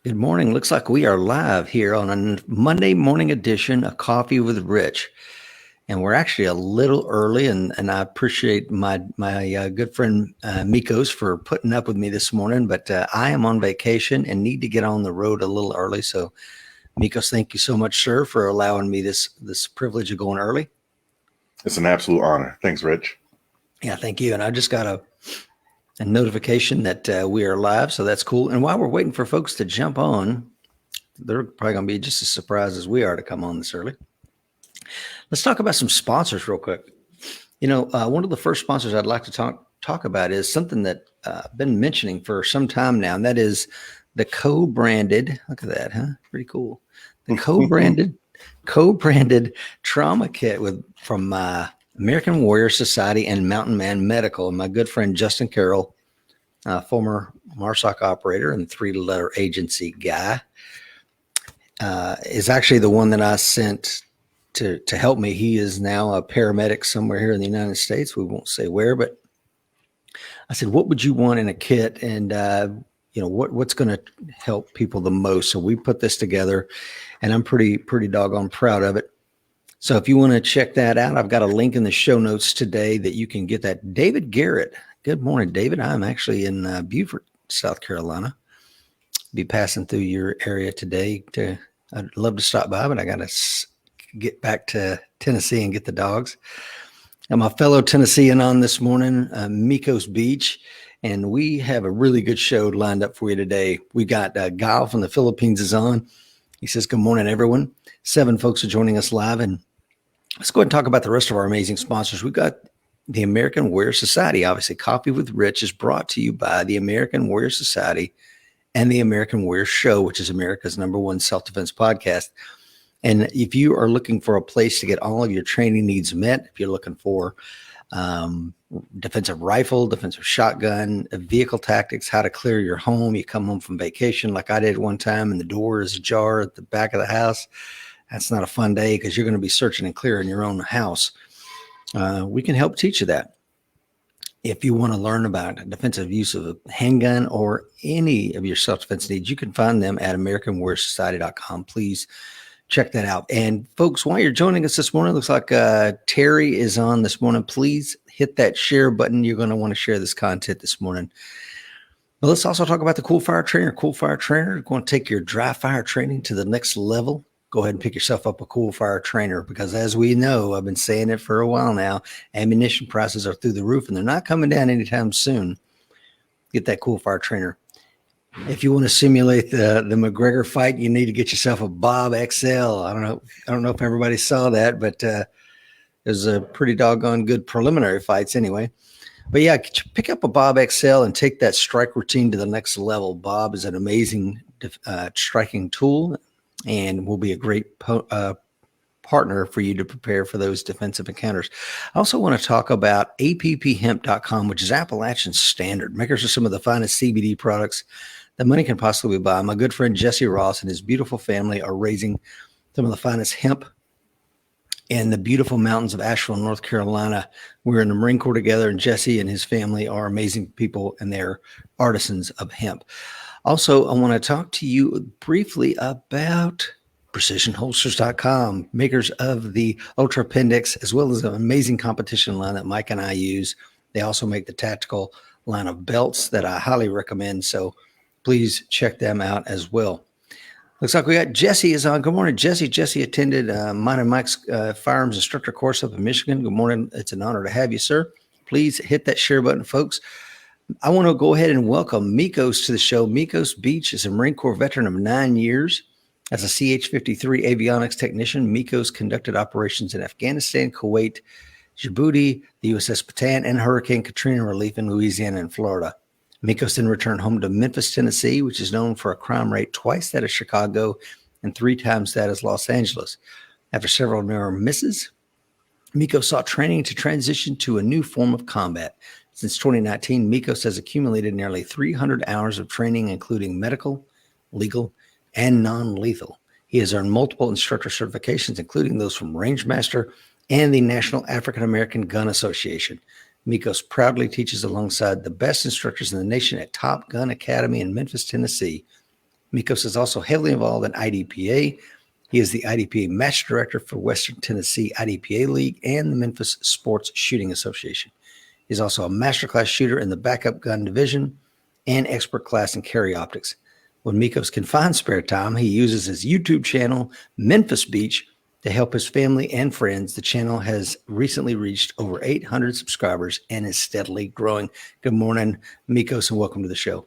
Good morning. Looks like we are live here on a Monday morning edition of Coffee with Rich. And we're actually a little early, and I appreciate my good friend Mekkos for putting up with me this morning. But I am on vacation and need to get on the road a little early. So, Mekkos, thank you so much, sir, for allowing me this privilege of going early. It's an absolute honor. Thanks, Rich. Yeah, thank you. And I just got a notification that we are live, so that's cool. And while we're waiting for folks to jump on, they're probably going to be just as surprised as we are to come on this early. Let's talk about some sponsors real quick. You know, one of the first sponsors I'd like to talk about is something that I've been mentioning for some time now, and that is the co-branded. Look at that, huh? Pretty cool. The co-branded trauma kit from American Warrior Society and Mountain Man Medical. And my good friend Justin Carroll, former MARSOC operator and 3-letter agency guy, is actually the one that I sent to help me. He is now a paramedic somewhere here in the United States. We won't say where, but I said, what would you want in a kit? And, what's going to help people the most? So we put this together, and I'm pretty doggone proud of it. So if you want to check that out, I've got a link in the show notes today that you can get that. David Garrett. Good morning, David. I'm actually in Beaufort, South Carolina. Be passing through your area today. I'd love to stop by, but I got to get back to Tennessee and get the dogs. And my fellow Tennessean on this morning, Mekkos Beech, and we have a really good show lined up for you today. We got Guile from the Philippines is on. He says, good morning, everyone. 7 folks are joining us live, and let's go ahead and talk about the rest of our amazing sponsors. We've got the American Warrior Society. Obviously, Coffee with Rich is brought to you by the American Warrior Society and the American Warrior Show, which is America's #1 self-defense podcast. And if you are looking for a place to get all of your training needs met, if you're looking for defensive rifle, defensive shotgun, vehicle tactics, how to clear your home, you come home from vacation like I did one time and the door is ajar at the back of the house, that's not a fun day because you're going to be searching and clearing your own house. We can help teach you that. If you want to learn about defensive use of a handgun or any of your self-defense needs, you can find them at AmericanWarriorSociety.com. Please check that out. And folks, while you're joining us this morning, it looks like Terry is on this morning. Please hit that share button. You're going to want to share this content this morning. But let's also talk about the Cool Fire Trainer. Cool Fire Trainer is going to take your dry fire training to the next level. Go ahead and pick yourself up a Cool Fire Trainer, because as we know, I've been saying it for a while now, ammunition prices are through the roof and they're not coming down anytime soon. Get that Cool Fire Trainer. If you want to simulate the McGregor fight, you need to get yourself a Bob XL. I don't know if everybody saw that, but it was a pretty doggone good preliminary fights anyway. But yeah, pick up a Bob XL and take that strike routine to the next level. Bob is an amazing striking tool and will be a great partner for you to prepare for those defensive encounters. I also want to talk about APPHemp.com, which is Appalachian Standard. Makers of some of the finest CBD products that money can possibly buy. My good friend Jesse Ross and his beautiful family are raising some of the finest hemp in the beautiful mountains of Asheville, North Carolina. We're in the Marine Corps together, and Jesse and his family are amazing people, and they're artisans of hemp. Also, I want to talk to you briefly about PrecisionHolsters.com, makers of the Ultra Appendix, as well as an amazing competition line that Mike and I use. They also make the tactical line of belts that I highly recommend. So please check them out as well. Looks like we got Jesse is on. Good morning, Jesse. Jesse attended mine and Mike's firearms instructor course up in Michigan. Good morning. It's an honor to have you, sir. Please hit that share button, folks. I want to go ahead and welcome Mekkos to the show. Mekkos Beech is a Marine Corps veteran of 9 years. As a CH-53 avionics technician, Mekkos conducted operations in Afghanistan, Kuwait, Djibouti, the USS Bataan, and Hurricane Katrina relief in Louisiana and Florida. Mekkos then returned home to Memphis, Tennessee, which is known for a crime rate twice that of Chicago and 3 times that of Los Angeles. After several near misses, Mekkos sought training to transition to a new form of combat. Since 2019, Mekkos has accumulated nearly 300 hours of training, including medical, legal, and non-lethal. He has earned multiple instructor certifications, including those from Rangemaster and the National African American Gun Association. Mekkos proudly teaches alongside the best instructors in the nation at Top Gun Academy in Memphis, Tennessee. Mekkos is also heavily involved in IDPA. He is the IDPA Match Director for Western Tennessee IDPA League and the Memphis Sports Shooting Association. He's also a masterclass shooter in the backup gun division and expert class in carry optics. When Mekkos can find spare time, he uses his YouTube channel, Mekkos Beech, to help his family and friends. The channel has recently reached over 800 subscribers and is steadily growing. Good morning, Mekkos, and welcome to the show.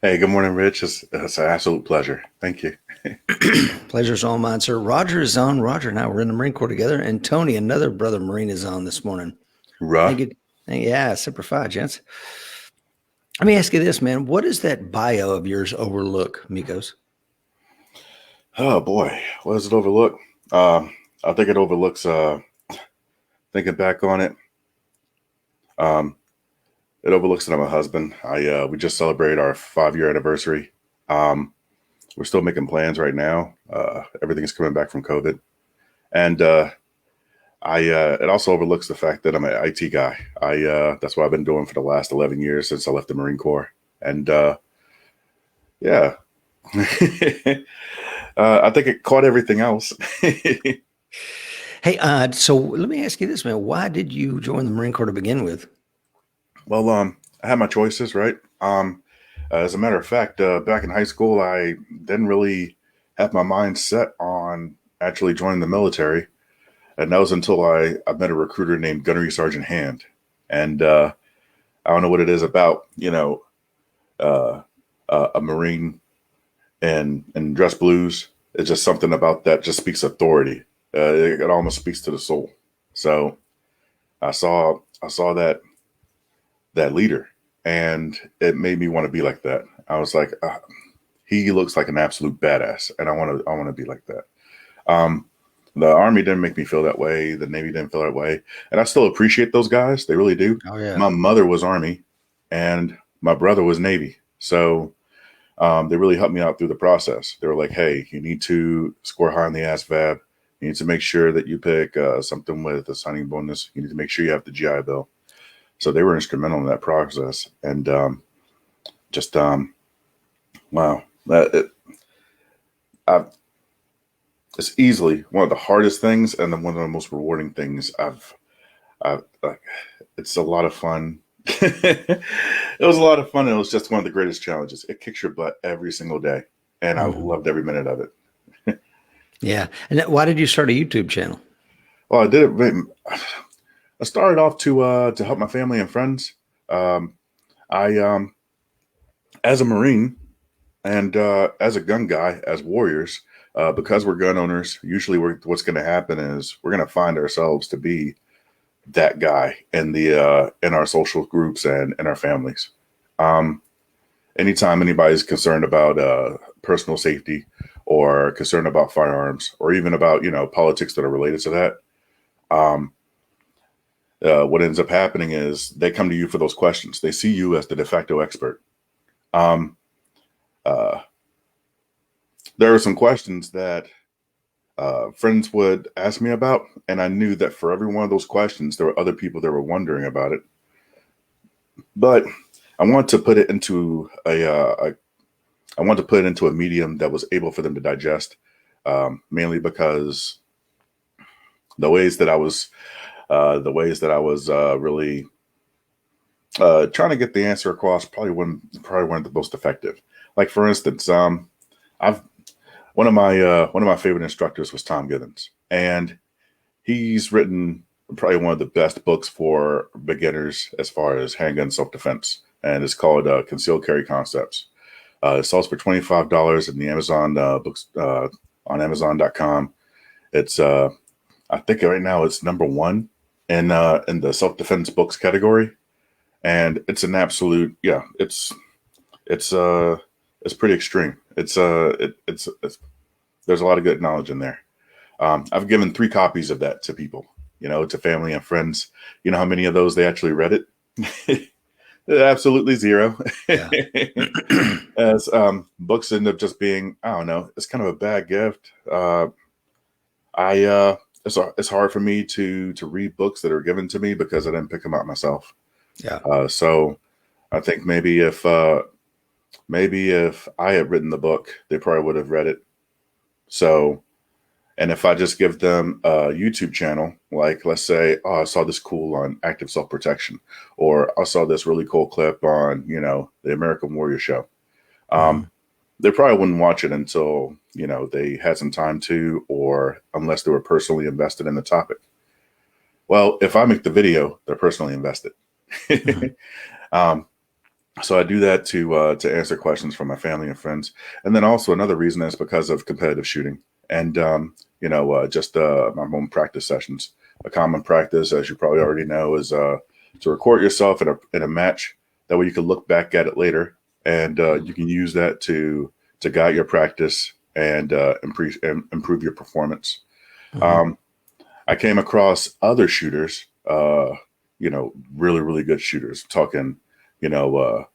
Hey, good morning, Rich. It's an absolute pleasure. Thank you. Pleasure's all mine, sir. Roger is on. Roger and I were in the Marine Corps together, and Tony, another brother Marine, is on this morning. Ruh. Yeah, Semper Fi, gents. Let me ask you this, man. What does that bio of yours overlook, Mekkos? Oh boy, what does it overlook? I think it overlooks. Thinking back on it, it overlooks that I'm a husband. We just celebrated our 5-year anniversary. We're still making plans right now. Everything's coming back from COVID, and it also overlooks the fact that I'm an IT guy. That's what I've been doing for the last 11 years since I left the Marine Corps. And yeah, I think it caught everything else. Hey, so let me ask you this, man. Why did you join the Marine Corps to begin with? Well, I had my choices, right? As a matter of fact, back in high school, I didn't really have my mind set on actually joining the military. And that was until I met a recruiter named Gunnery Sergeant Hand. And I don't know what it is about, a Marine and dress blues. It's just something about that just speaks authority. It almost speaks to the soul. So I saw that leader, and it made me want to be like that. I was like, he looks like an absolute badass, and I want to be like that. The Army didn't make me feel that way. The Navy didn't feel that way. And I still appreciate those guys. They really do. Oh, yeah. My mother was Army and my brother was Navy. So they really helped me out through the process. They were like, hey, you need to score high on the ASVAB. You need to make sure that you pick something with a signing bonus. You need to make sure you have the GI Bill. So they were instrumental in that process. And wow. It's easily one of the hardest things and then one of the most rewarding things I've like. It's a lot of fun. It was a lot of fun. And it was just one of the greatest challenges. It kicks your butt every single day. And I loved every minute of it. Yeah. And why did you start a YouTube channel? Well, I did it. I started off to help my family and friends. I as a Marine and as a gun guy, as warriors, because we're gun owners, usually what's going to happen is we're going to find ourselves to be that guy in our social groups and in our families. Anytime anybody's concerned about personal safety or concerned about firearms or even about politics that are related to that, what ends up happening is they come to you for those questions. They see you as the de facto expert. There are some questions that friends would ask me about, and I knew that for every one of those questions, there were other people that were wondering about it. But I want to put it into a medium that was able for them to digest, mainly because the ways that I was really trying to get the answer across probably weren't the most effective. Like for instance, one of my favorite instructors was Tom Gibbons, and he's written probably one of the best books for beginners as far as handgun self-defense, and it's called Concealed Carry Concepts. It sells for $25 in the Amazon books on Amazon.com. It's I think right now it's number 1 in the self-defense books category, and it's an absolute it's pretty extreme. It's there's a lot of good knowledge in there. I've given 3 copies of that to people, to family and friends. You know how many of those they actually read it? Absolutely 0. Yeah. As books end up just being, I don't know, it's kind of a bad gift. It's hard for me to read books that are given to me because I didn't pick them out myself. Yeah. So I think maybe if maybe if I had written the book, they probably would have read it. So, and if I just give them a YouTube channel, like let's say, oh, I saw this cool on active self-protection, or I saw this really cool clip on, the American Warrior Show. Mhm. They probably wouldn't watch it until, they had some time to, or unless they were personally invested in the topic. Well, if I make the video, they're personally invested. Mhm. um, so I do that to answer questions from my family and friends. And then also another reason is because of competitive shooting and, just my home practice sessions. A common practice, as you probably already know, is to record yourself in a match. That way you can look back at it later, and you can use that to guide your practice and improve your performance. Mhm. Um, I came across other shooters, really, really good shooters. Talking, you know,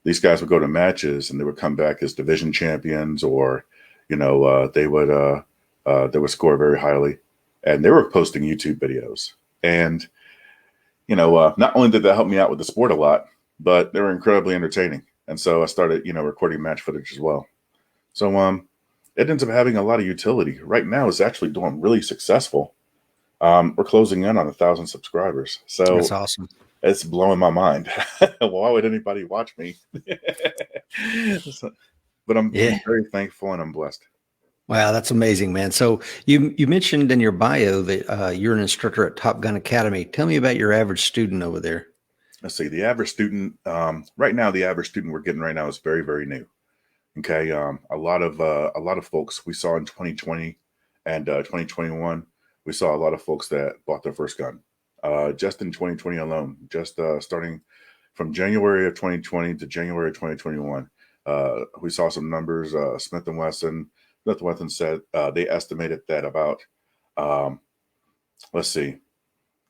these guys would go to matches and they would come back as division champions, or, they would score very highly, and they were posting YouTube videos. And not only did that help me out with the sport a lot, but they were incredibly entertaining. And so I started, recording match footage as well. So it ends up having a lot of utility. Right now, it's actually doing really successful. We're closing in on 1,000 subscribers, That's so awesome. it's blowing my mind. Why would anybody watch me? So- but Yeah. I'm very thankful and I'm blessed. Wow, that's amazing, man. So you mentioned in your bio that you're an instructor at Top Gun Academy. Tell me about your average student over there. Let's see. The average student right now, the average student we're getting right now is very, very new. Okay, a lot of folks we saw in 2020 and 2021. We saw a lot of folks that bought their first gun. Just in 2020 alone, just starting from January of 2020 to January of 2021, we saw some numbers. Smith and Wesson said they estimated that about, um, let's see,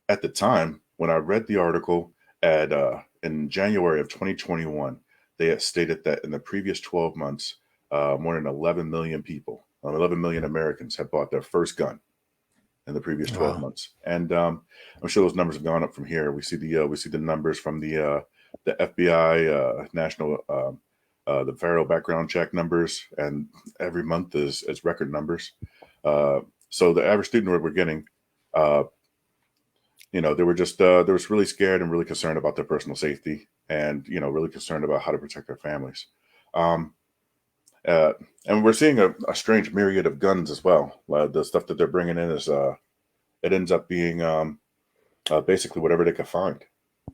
at the time when I read the article at in January of 2021, they had stated that in the previous 12 months, more than 11 million people, 11 million Americans had bought their first gun in the previous 12 Wow. months. And I'm sure those numbers have gone up from here. We see the numbers from the FBI national the federal background check numbers, and every month is record numbers. Uh, so the average student we're getting, uh, they were just they was really scared and really concerned about their personal safety, and really concerned about how to protect their families. Um, uh, and we're seeing a strange myriad of guns as well. The stuff that they're bringing in is it ends up being basically whatever they could find.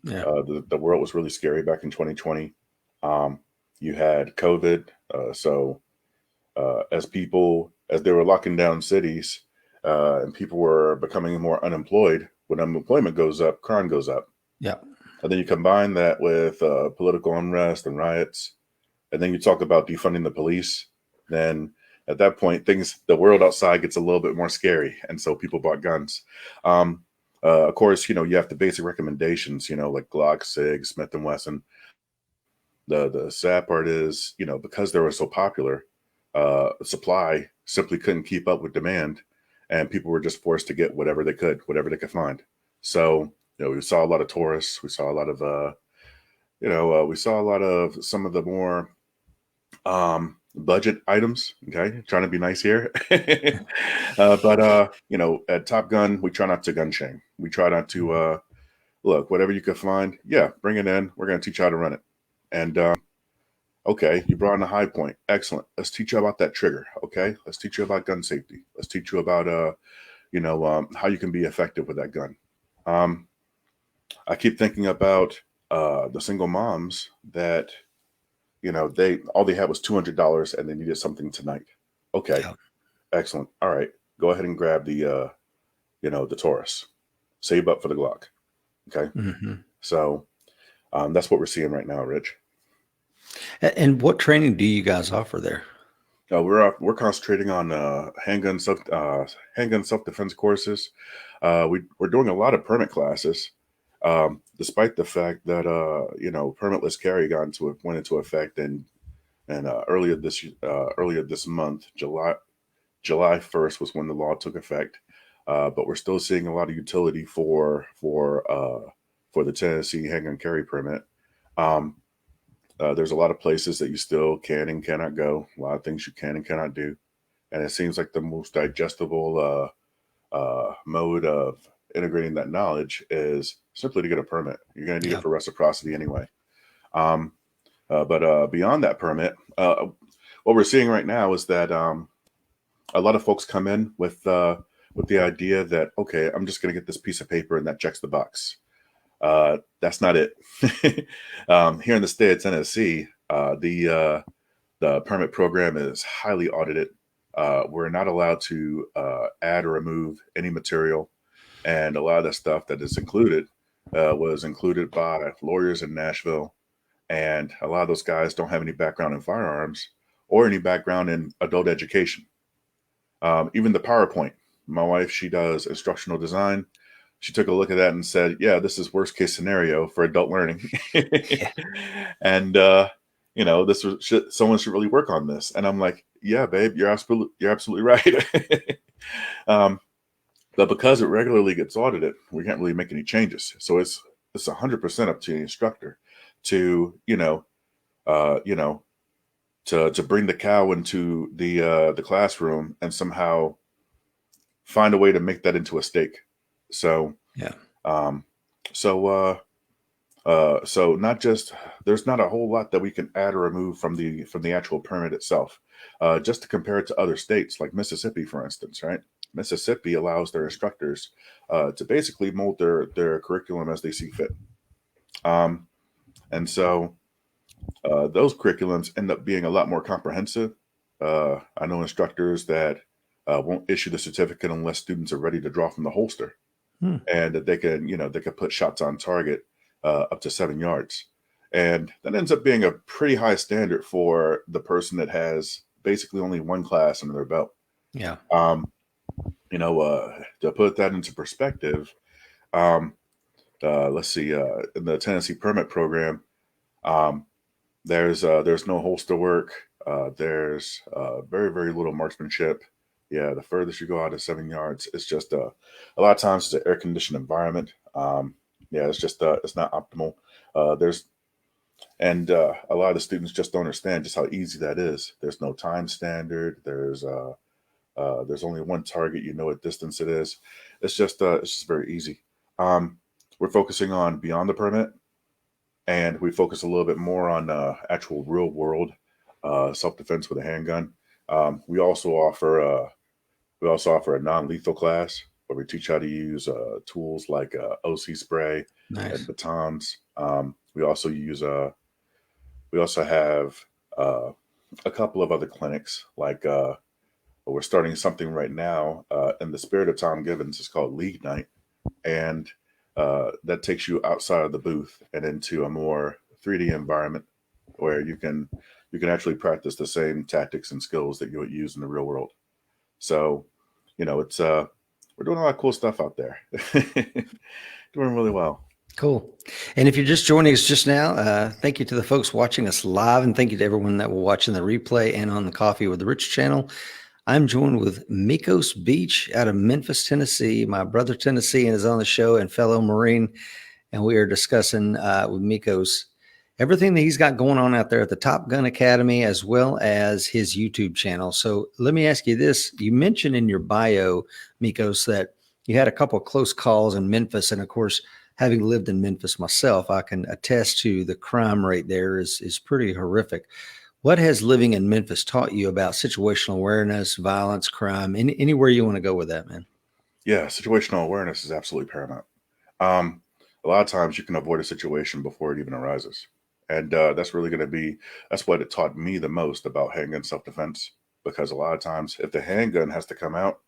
Yeah. The world was really scary back in 2020. Um, you had COVID, so as they were locking down cities, and people were becoming more unemployed. When unemployment goes up, crime goes up. Yeah. And then you combine that with political unrest and riots, and then you talk about defunding the police. Then at that point, the world outside gets a little bit more scary, and so people bought guns. Um, of course, you have the basic recommendations, like Glock, Sig, Smith and Wesson. The sad part is, because they were so popular, supply simply couldn't keep up with demand, and people were just forced to get whatever they could find. So, we saw a lot of tourists. We saw a lot of, we saw a lot of some of the more budget items. Okay, trying to be nice here, but at Top Gun, we try not to gun shame. We try not to look whatever you can find. Yeah, bring it in. We're going to teach you how to run it, and okay, you brought in a high point. Excellent. Let's teach you about that trigger. Okay. Let's teach you about gun safety. Let's teach you about how you can be effective with that gun. Um, I keep thinking about the single moms that they all they had was $200 and they needed something tonight. Okay, Yeah. excellent. All right, go ahead and grab the Taurus. Save up for the Glock. Okay, Hmm. so that's what we're seeing right now, Rich. And what training do you guys offer there? We're concentrating on handgun self defense courses. We're doing a lot of permit classes, despite the fact that permitless carry went into effect and earlier this month, July 1st was when the law took effect. But we're still seeing a lot of utility for the Tennessee handgun carry permit. Um, There's a lot of places that you still can and cannot go. A lot of things you can and cannot do. And it seems like the most digestible mode of integrating that knowledge is simply to get a permit. You're going to need it Yeah. for reciprocity anyway. But beyond that permit, what we're seeing right now is that a lot of folks come in with the idea that, okay, I'm just going to get this piece of paper and that checks the box. That's not it. Here in the state of Tennessee, the permit program is highly audited. We're not allowed to add or remove any material, and a lot of the stuff that is included was included by lawyers in Nashville, and a lot of those guys don't have any background in firearms or any background in adult education. Even the PowerPoint. My wife, she does instructional design. She took a look at that and said, "Yeah, this is worst case scenario for adult learning." Yeah. And someone should really work on this. And I'm like, "Yeah, babe, you're absolutely right." But because it regularly gets audited, we can't really make any changes. So it's 100% up to the instructor to to bring the cow into the classroom and somehow find a way to make that into a steak. So Yeah. um, so not just, there's not a whole lot that we can add or remove from the actual permit itself. Just to compare it to other states like Mississippi, for instance, right? Mississippi allows their instructors to basically mold their curriculum as they see fit. And so those curriculums end up being a lot more comprehensive. I know instructors that won't issue the certificate unless students are ready to draw from the holster, and that they can put shots on target up to 7 yards, and that ends up being a pretty high standard for the person that has basically only one class under their belt. Yeah. To put that into perspective, um, let's see, in the Tennessee permit program, um, there's no holster work. There's very, very little marksmanship. Yeah, the furthest you go out is 7 yards. It's just a lot of times it's an air conditioned environment. Yeah, it's just it's not optimal. There's and A lot of the students just don't understand just how easy that is. There's no time standard. There's only one target. You know what distance it is. It's just very easy. We're focusing on beyond the permit, and we focus a little bit more on actual real world self-defense with a handgun. We also offer a non-lethal class where we teach how to use tools like OC spray and Nice. batons. We also have a couple of other clinics, like we're starting something right now in the spirit of Tom Gibbons. It's called League Night, and that takes you outside of the booth and into a more 3D environment where you can actually practice the same tactics and skills that you would use in the real world. So, it's we're doing a lot of cool stuff out there. Doing really well. Cool. And if you're just joining us just now, thank you to the folks watching us live, and thank you to everyone that will watch in the replay and on the Coffee with the Rich channel. I'm joined with Mekkos Beech out of Memphis, Tennessee. My brother Tennessean is on the show and fellow Marine, and we are discussing with Mekkos everything that he's got going on out there at the Top Gun Academy, as well as his YouTube channel. So let me ask you this. You mentioned in your bio, Mekkos, that you had a couple of close calls in Memphis. And of course, having lived in Memphis myself, I can attest to the crime rate there is pretty horrific. What has living in Memphis taught you about situational awareness, violence, crime, anywhere you want to go with that, man? Yeah, situational awareness is absolutely paramount. A lot of times you can avoid a situation before it even arises. And that's what it taught me the most about handgun self-defense, because a lot of times if the handgun has to come out,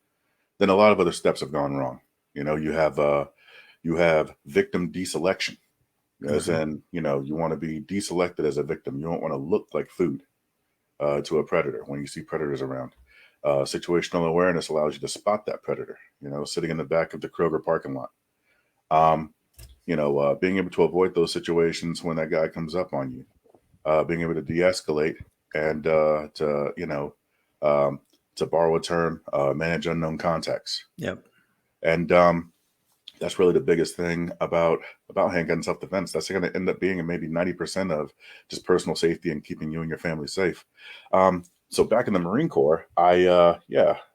then a lot of other steps have gone wrong. You have victim deselection, as in, you want to be deselected as a victim. You don't want to look like food to a predator when you see predators around. Situational awareness allows you to spot that predator, sitting in the back of the Kroger parking lot. Being able to avoid those situations when that guy comes up on you, being able to de-escalate and to borrow a term, manage unknown contacts. Yep. And That's really the biggest thing about handgun self defense. That's going to end up being maybe 90% of just personal safety and keeping you and your family safe. So back in the Marine Corps, I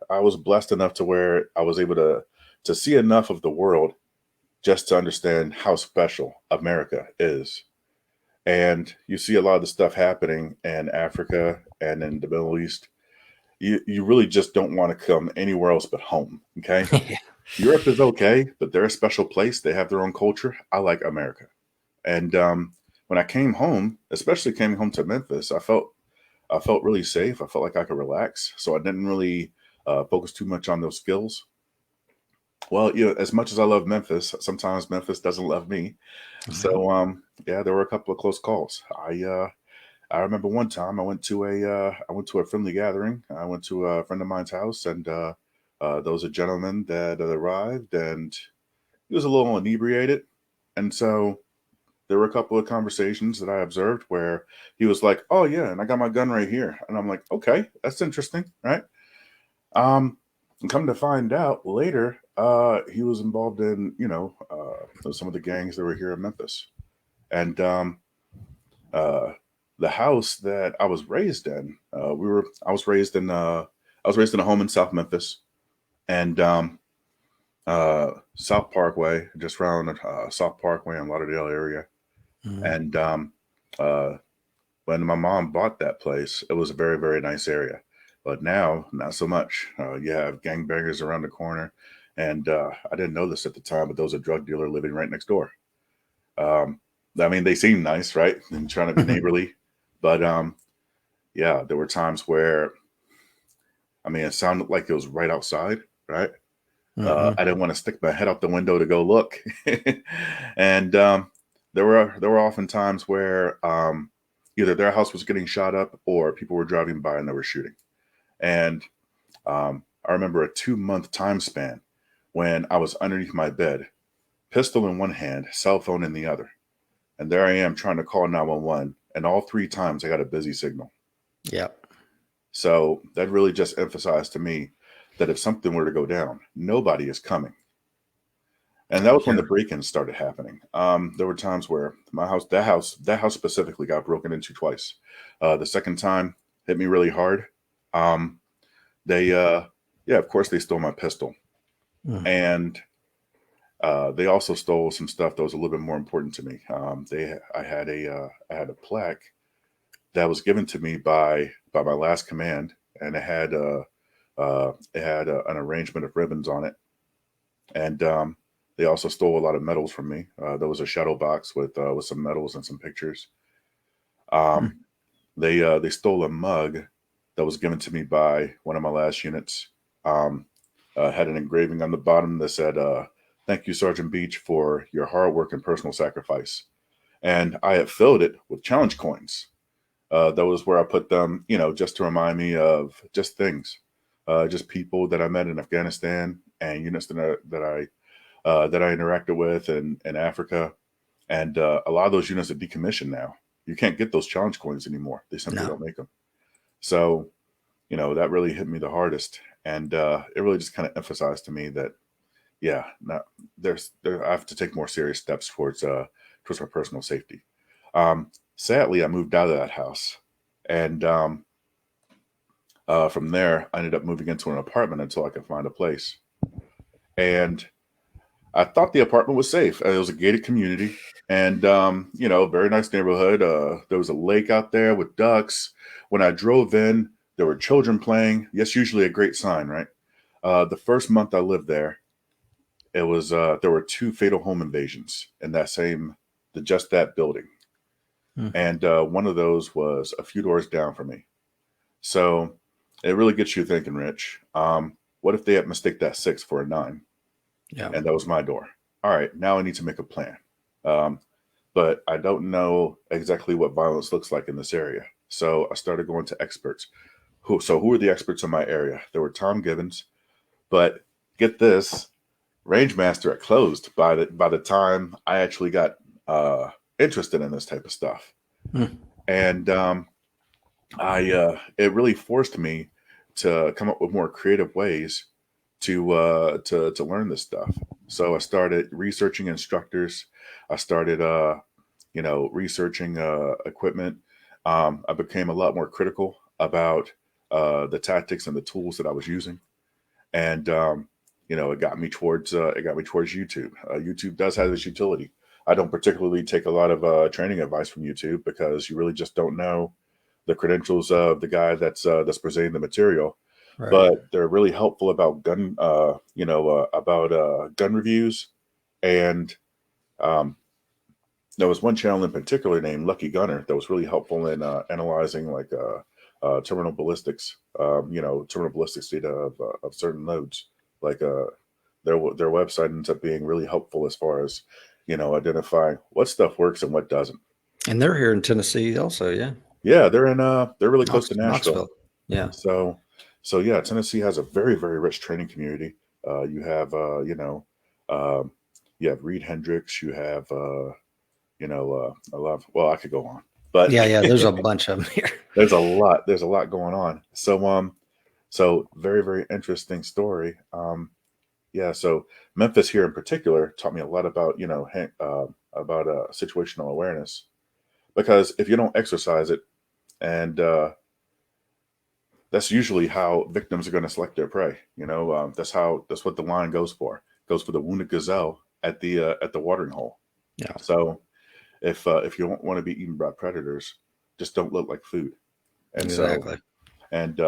was blessed enough to where I was able to see enough of the world just to understand how special America is. And you see a lot of the stuff happening in Africa and in the Middle East. You really just don't want to come anywhere else but home. Okay. Yeah. Europe is okay, but they're a special place. They have their own culture. I like America. And when I came home, especially came home to Memphis, I felt really safe. I felt like I could relax. So I didn't really focus too much on those skills. Well, as much as I love Memphis, sometimes Memphis doesn't love me. Right. So yeah, there were a couple of close calls. I remember one time I went to a friendly gathering. I went to a friend of mine's house, and there was a gentleman that arrived, and he was a little inebriated, and so there were a couple of conversations that I observed where he was like, "Oh yeah, and I got my gun right here," and I'm like, "Okay, that's interesting, right?" And come to find out later, he was involved in some of the gangs that were here in Memphis, and uh, the house that I was raised in, I was raised in a home in South Memphis, and South Parkway, just around South Parkway in Lauderdale area. Mm. And uh, when my mom bought that place, it was a very, very nice area. But now, not so much. You have gangbangers around the corner. And I didn't know this at the time, but there was a drug dealer living right next door. Um, I mean, they seem nice, right? And trying to be neighborly. But yeah, there were times where, I mean, it sounded like it was right outside, right? Hmm. I didn't want to stick my head out the window to go look. And there were often times where either their house was getting shot up or people were driving by and they were shooting. And I remember a 2 month time span when I was underneath my bed, pistol in one hand, cell phone in the other. And there I am trying to call 911. And all three times I got a busy signal. Yep. So that really just emphasized to me that if something were to go down, nobody is coming. And that was when Yeah. the break-ins started happening. There were times where that house specifically got broken into twice. The second time hit me really hard. Um, they, yeah, of course, they stole my pistol, Mm. and they also stole some stuff that was a little bit more important to me. I had a plaque that was given to me by my last command, and it had an arrangement of ribbons on it, and they also stole a lot of medals from me. There was a shuttle box with some medals and some pictures. Mm. Um, they stole a mug that was given to me by one of my last units. Um, had an engraving on the bottom that said, "Thank you, Sergeant Beech, for your hard work and personal sacrifice." And I had filled it with challenge coins. That was where I put them, just to remind me of just things, just people that I met in Afghanistan and units that I interacted with in Africa. And a lot of those units are decommissioned now. You can't get those challenge coins anymore. They simply No. don't make them. So, that really hit me the hardest. And it really just kind of emphasized to me that, yeah, not, I have to take more serious steps towards my personal safety. Sadly, I moved out of that house. And from there, I ended up moving into an apartment until I could find a place. And I thought the apartment was safe. It was a gated community, and very nice neighborhood. There was a lake out there with ducks. When I drove in, there were children playing. Yes, usually a great sign, right? The first month I lived there, it was there were two fatal home invasions in just that building, Mm. and one of those was a few doors down from me. So it really gets you thinking, Rich. What if they had mistake that six for a nine? Yeah. And that was my door. All right, now I need to make a plan. Um, but I don't know exactly what violence looks like in this area. So I started going to experts. Who are the experts in my area? There were Tom Gibbons, but get this, Rangemaster had closed by the time I actually got interested in this type of stuff. Mm. And I it really forced me to come up with more creative ways to learn this stuff. So I started researching instructors. I started, researching equipment. I became a lot more critical about the tactics and the tools that I was using, and it got me towards YouTube. YouTube does have its utility. I don't particularly take a lot of training advice from YouTube because you really just don't know the credentials of the guy that's presenting the material. Right. But they're really helpful about gun reviews. And um, there was one channel in particular named Lucky Gunner that was really helpful in analyzing like terminal ballistics, terminal ballistics data of certain loads. Like their website ends up being really helpful as far as identifying what stuff works and what doesn't. And they're here in Tennessee also. Yeah. Yeah, they're really close to Nashville. Knoxville. Yeah. So yeah, Tennessee has a very, very rich training community. You have um, you have Reed Hendricks, you have a lot of, well, I could go on, but Yeah. Yeah. There's a bunch of them here. there's a lot going on. So very, very interesting story. Yeah, so Memphis here in particular taught me a lot about about situational awareness, because if you don't exercise it, and that's usually how victims are going to select their prey. That's what the line goes for. Goes for the wounded gazelle at the watering hole. Yeah. So if you don't want to be eaten by predators, just don't look like food. And so Exactly. and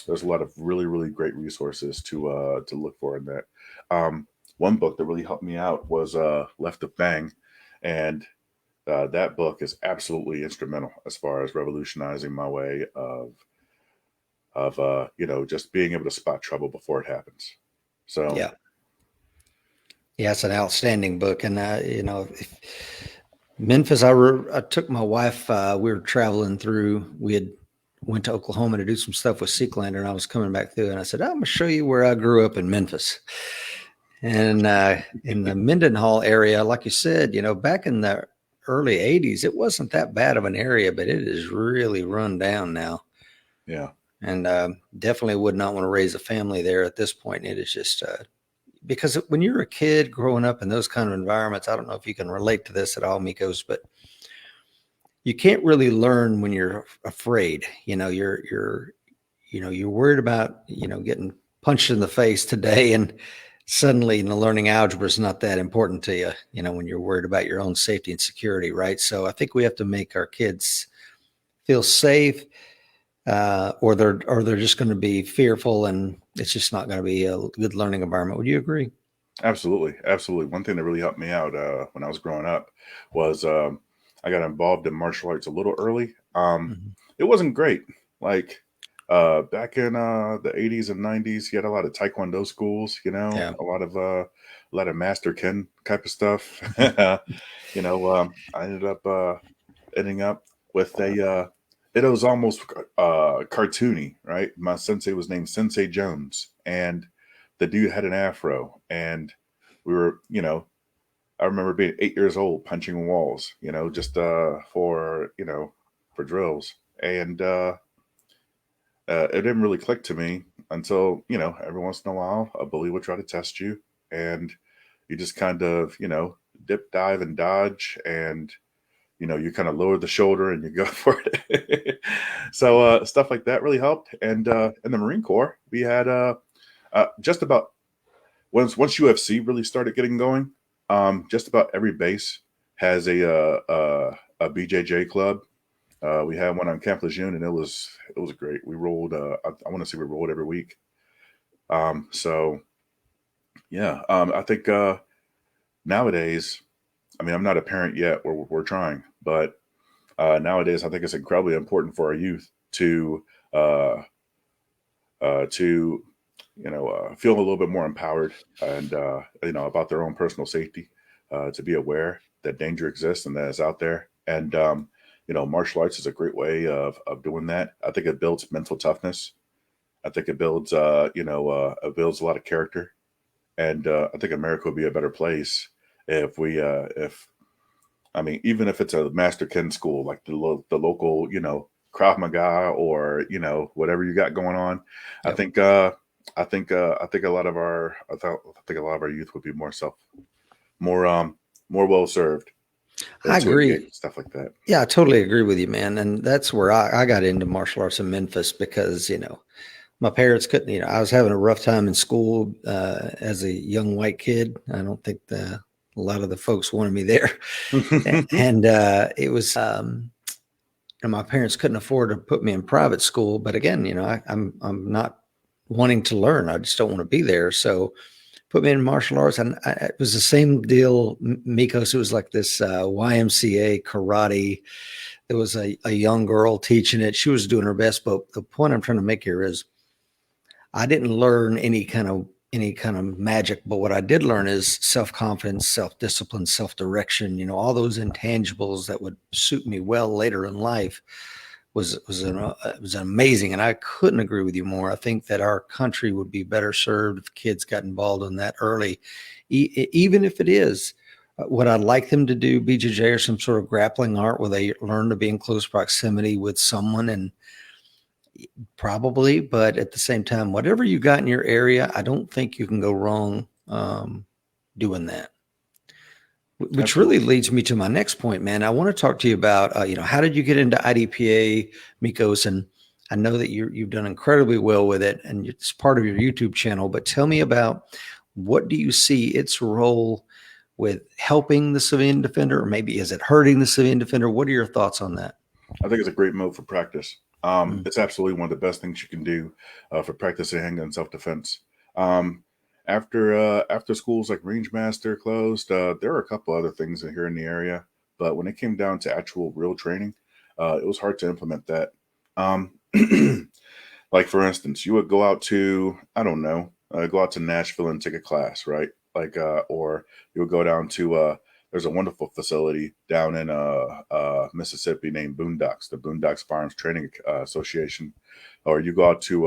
there's a lot of really, really great resources to look for in that. One book that really helped me out was Left of Bang, and that book is absolutely instrumental as far as revolutionizing my way of just being able to spot trouble before it happens. So Yeah. Yeah. It's an outstanding book. And, Memphis, I took my wife, we were traveling through, we had went to Oklahoma to do some stuff with Seaclander, and I was coming back through, and I said, I'm going to show you where I grew up in Memphis. And in the Mendenhall area, like you said, back in the early 80s, it wasn't that bad of an area, but it is really run down now. yeah, And definitely would not want to raise a family there at this point. It is just because when you're a kid growing up in those kind of environments, I don't know if you can relate to this at all, Mekkos, but you can't really learn when you're afraid. You're worried about, getting punched in the face today, and suddenly, learning algebra is not that important to you, when you're worried about your own safety and security, right? So I think we have to make our kids feel safe, or they're just going to be fearful, and it's just not going to be a good learning environment. Would you agree? absolutely, absolutely. One thing that really helped me out when I was growing up was I got involved in martial arts a little early. Mhm. It wasn't great. Like back in the 80s and 90s, you had a lot of Taekwondo schools. Yeah. A lot of Master Ken type of stuff. I ending up with it was almost cartoony, right? My sensei was named Sensei Jones, and the dude had an afro, and we were, I remember being 8 years old punching walls, just for drills, and it didn't really click to me until every once in a while a bully would try to test you, and you just kind of dip, dive, and dodge, and you kind of lower the shoulder and you go for it. So stuff like that really helped. And in the Marine Corps, we had just about once UFC really started getting going, just about every base has a BJJ club. We had one on Camp Lejeune, and it was great. We rolled. I want to say we rolled every week. So yeah, I think nowadays, I mean, I'm not a parent yet. We're trying, but nowadays, I think it's incredibly important for our youth uh, to feel a little bit more empowered, and about their own personal safety, to be aware that danger exists and that it's out there. And martial arts is a great way of doing that. I think it builds mental toughness. I think it builds a lot of character. And I think America would be a better place if if I mean, even if it's a Master Ken school, like the local, Krav Maga, or whatever you got going on. I Yep. think I think a lot of I think a lot of our youth would be more more well served I to engage agree. in stuff like that. Yeah, I totally agree with you, man. And that's where I got into martial arts in Memphis because, my parents couldn't, I was having a rough time in school as a young white kid. I don't think a lot of the folks wanted me there. And it was, and my parents couldn't afford to put me in private school. But again, I'm not wanting to learn. I just don't want to be there. So put me in martial arts, and it was the same deal. Mekkos, it was like this YMCA karate. There was a young girl teaching it. She was doing her best, but the point I'm trying to make here is I didn't learn any kind of magic, but what I did learn is self-confidence, self-discipline, self-direction, all those intangibles that would suit me well later in life was amazing. And I couldn't agree with you more. I think that our country would be better served if kids got involved in that early, even if it is what I'd like them to do, BJJ, or some sort of grappling art where they learn to be in close proximity with someone, and probably, but at the same time, whatever you got in your area, I don't think you can go wrong doing that. Which really Absolutely. leads me to my next point, man. I want to talk to you about, how did you get into IDPA, Mekkos? And I know that you've done incredibly well with it, and it's part of your YouTube channel. But tell me about, what do you see its role with helping the civilian defender, or maybe is it hurting the civilian defender? What are your thoughts on that? I think it's a great mode for practice. Mm. It's absolutely one of the best things you can do for practicing handgun self defense. Um, after schools like Rangemaster closed, there were a couple other things here in the area, but when it came down to actual real training, it was hard to implement that. Um, like for instance, you would go out to go out to Nashville and take a class, right? Or you would go down to there's a wonderful facility down in Mississippi named Boondocks, the Boondocks Farms Training Association. Or you go out to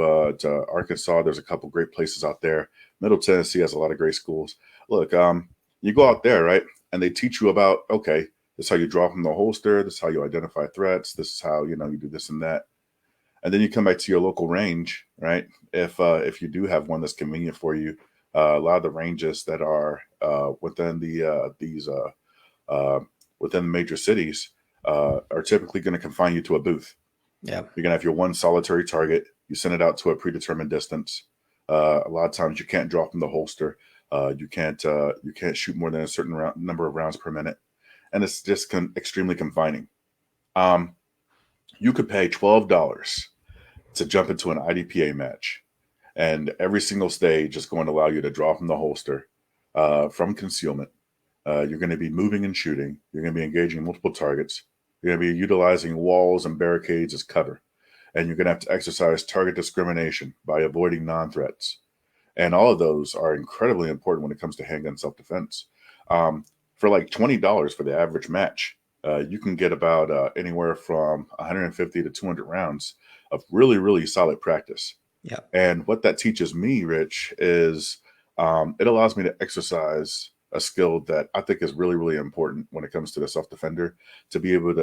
Arkansas. There's a couple great places out there. Middle Tennessee has a lot of great schools. Look, you go out there, right, and they teach you about, okay, this is how you draw from the holster. This is how you identify threats. This is how you do this and that. And then you come back to your local range, right? If you do have one that's convenient for you, a lot of the ranges that are within these within the major cities are typically going to confine you to a booth. Yeah. You're going to have your one solitary target. You send it out to a predetermined distance. A lot of times you can't draw from the holster. You can't shoot more than a certain number of rounds per minute, and it's just extremely confining. Um, you could pay $12 to jump into an IDPA match, and every single stage is going to allow you to draw from the holster from concealment. You're going to be moving and shooting. You're going to be engaging multiple targets. You're going to be utilizing walls and barricades as cover. And you're going to have to exercise target discrimination by avoiding non threats. And all of those are incredibly important when it comes to handgun self defense. For like $20 for the average match, you can get about anywhere from 150 to 200 rounds of really, really solid practice. Yeah. And what that teaches me, Rich, is it allows me to exercise a skill that I think is really, really important when it comes to the self defender, to be able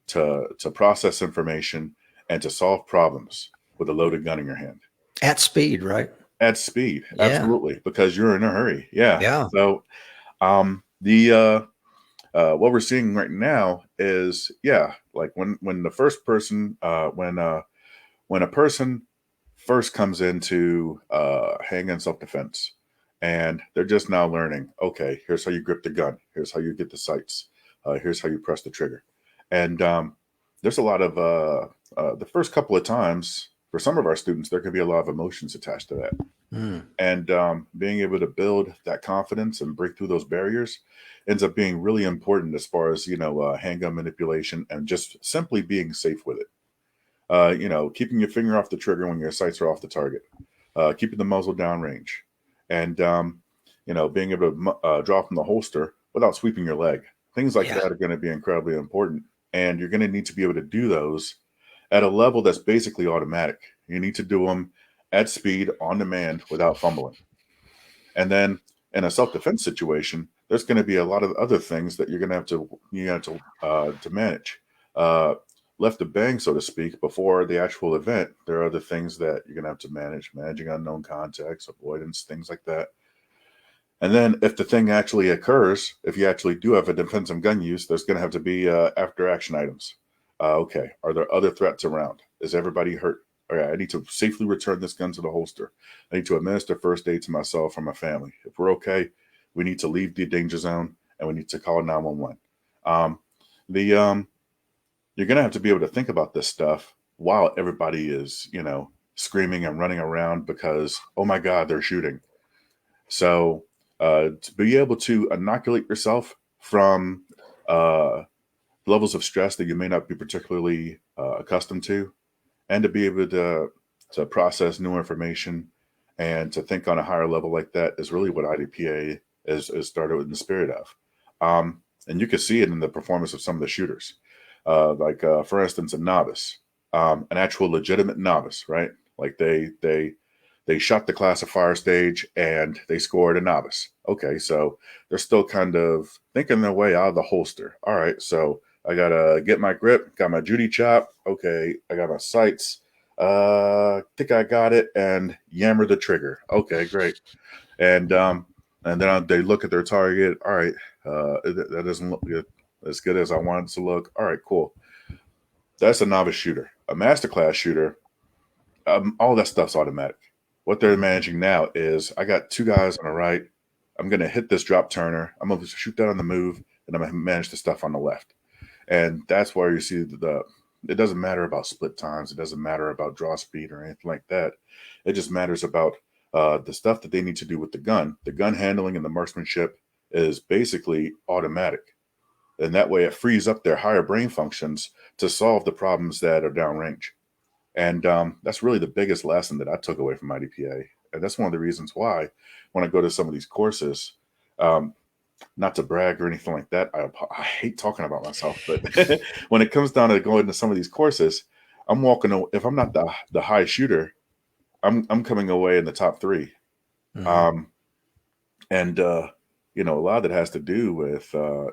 to process information and to solve problems with a loaded gun in your hand At speed, right? at speed. Yeah. Absolutely, because you're in a hurry. Yeah. Yeah. So the what we're seeing right now is, yeah, like when the first person when a person first comes into handgun self defense, and they're just now learning, okay, here's how you grip the gun, here's how you get the sights, here's how you press the trigger. And there's a lot of the first couple of times for some of our students, there can be a lot of emotions attached to that. Mm. And being able to build that confidence and break through those barriers ends up being really important as far as handgun manipulation and just simply being safe with it. Keeping your finger off the trigger when your sights are off the target, keeping the muzzle downrange, and being able to draw from the holster without sweeping your leg. Things like Yeah. that are going to be incredibly important, and you're going to need to be able to do those at a level that's basically automatic. You need to do them at speed, on demand, without fumbling. And then in a self-defense situation, there's going to be a lot of other things that you're going to have to manage. Uh, left the bang, so to speak, before the actual event, there are other things that you're going to have to manage, managing unknown contacts, avoidance, things like that. And then if the thing actually occurs, if you actually do have a defensive gun use, there's going to have to be after action items. Okay, are there other threats around? Is everybody hurt? All right, I need to safely return this gun to the holster. I need to administer first aid to myself or my family. If we're okay, we need to leave the danger zone and we need to call 911. The You're going to have to be able to think about this stuff while everybody is, screaming and running around because, oh my God, they're shooting. So to be able to inoculate yourself from levels of stress that you may not be particularly accustomed to, and to be able to process new information and to think on a higher level like that is really what IDPA is started in the spirit of. And you can see it in the performance of some of the shooters. For instance, a novice, an actual legitimate novice, right? Like they shot the classifier stage and they scored a novice. Okay, so they're still kind of thinking their way out of the holster. All right, so I gotta get my grip, got my Judy chop. Okay, I got my sights. Think I got it, and yammer the trigger. Okay, great. And then they look at their target. All right, that doesn't look as good as I wanted it to look. All right, cool. That's a novice shooter. A masterclass shooter, all that stuff's automatic. What they're managing now is I got two guys on the right. I'm going to hit this drop turner. I'm going to shoot that on the move, and I'm going to manage the stuff on the left. And that's where you see it doesn't matter about split times. It doesn't matter about draw speed or anything like that. It just matters about the stuff that they need to do with the gun. The gun handling and the marksmanship is basically automatic. And that way it frees up their higher brain functions to solve the problems that are downrange. And that's really the biggest lesson that I took away from IDPA. And that's one of the reasons why when I go to some of these courses, not to brag or anything like that, I hate talking about myself, but when it comes down to going to some of these courses, I'm walking, if I'm not the high shooter, I'm coming away in the top three. Mm-hmm. And a lot of it has to do with, the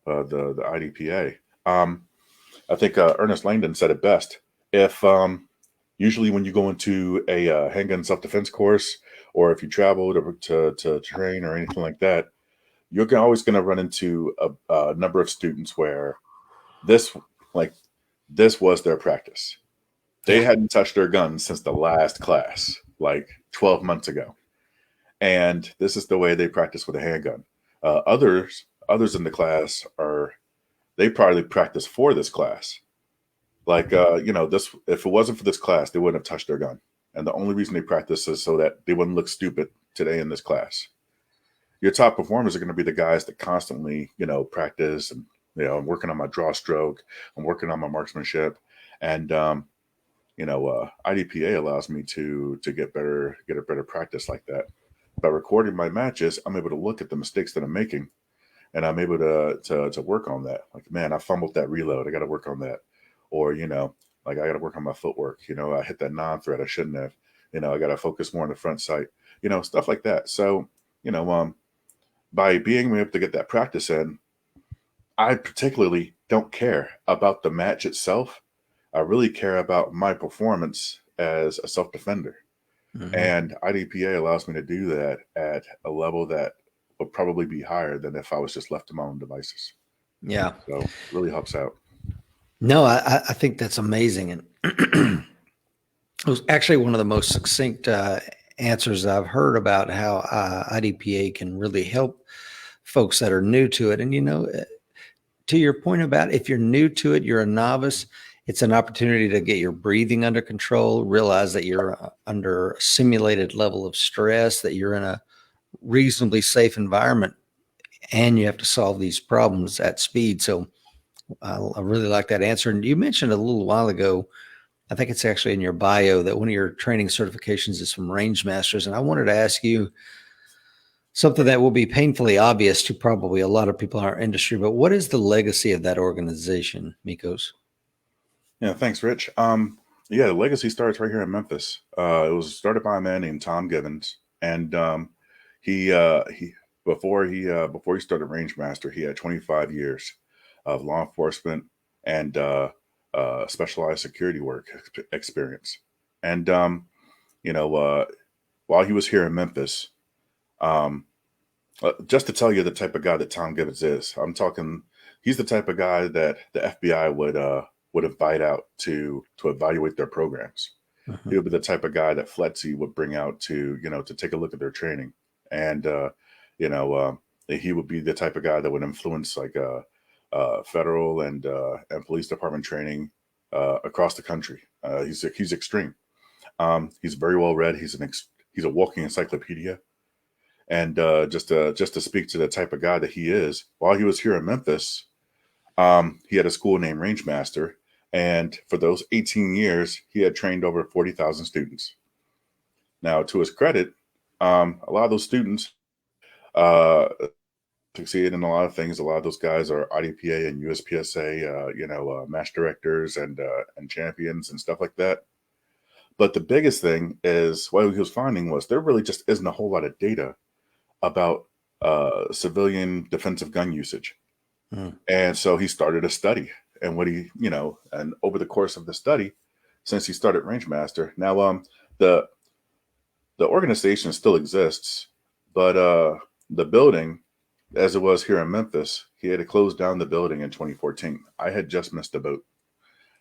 IDPA. I think Ernest Langdon said it best. If usually when you go into a handgun self-defense course, or if you travel to train or anything like that, you're always going to run into a number of students where this was their practice. They Yeah. hadn't touched their guns since the last class, like 12 months ago, and this is the way they practice with a handgun. Others in the class they probably practice for this class. This, if it wasn't for this class, they wouldn't have touched their gun. And the only reason they practice is so that they wouldn't look stupid today in this class. Your top performers are going to be the guys that constantly, practice and, I'm working on my draw stroke. I'm working on my marksmanship. And, IDPA allows me to get a better practice like that. By recording my matches, I'm able to look at the mistakes that I'm making, and I'm able to work on that. Like, man, I fumbled that reload. I got to work on that. Or, like I got to work on my footwork. I hit that non-threat I shouldn't have. I got to focus more on the front sight. Stuff like that. So, by being able to get that practice in, I particularly don't care about the match itself. I really care about my performance as a self-defender. Mm-hmm. And IDPA allows me to do that at a level that would probably be higher than if I was just left to my own devices. Yeah. So it really helps out. No, I think that's amazing. And it was actually one of the most succinct answers I've heard about how IDPA can really help folks that are new to it. And, to your point about if you're new to it, you're a novice, it's an opportunity to get your breathing under control, realize that you're under a simulated level of stress, that you're in a reasonably safe environment, and you have to solve these problems at speed. So I really like that answer. And you mentioned a little while ago, I think it's actually in your bio, that one of your training certifications is from Rangemasters. And I wanted to ask you something that will be painfully obvious to probably a lot of people in our industry, but what is the legacy of that organization, Mekkos? Yeah, thanks, Rich. The legacy starts right here in Memphis. It was started by a man named Tom Givens, and he before he started Rangemaster, he had 25 years of law enforcement and specialized security work experience. And you know, while he was here in Memphis, um, just to tell you the type of guy that Tom Gibbons is, I'm talking. He's the type of guy that the FBI would invite out to evaluate their programs. He Mhm. would be the type of guy that FLETC would bring out to to take a look at their training, and you know he would be the type of guy that would influence like federal and police department training across the country. He's extreme. He's very well read. He's a walking encyclopedia. And just to speak to the type of guy that he is, while he was here in Memphis, he had a school named Rangemaster, and for those 18 years, he had trained over 40,000 students. Now, to his credit, a lot of those students uh, succeeded in a lot of things. A lot of those guys are IDPA and USPSA, match directors and champions and stuff like that. But the biggest thing is what he was finding was there really just isn't a whole lot of data about civilian defensive gun usage. Mm. And so he started a study. And and over the course of the study, since he started Rangemaster, now the the organization still exists, but the building, as it was here in Memphis, he had to close down the building in 2014. I had just missed the boat.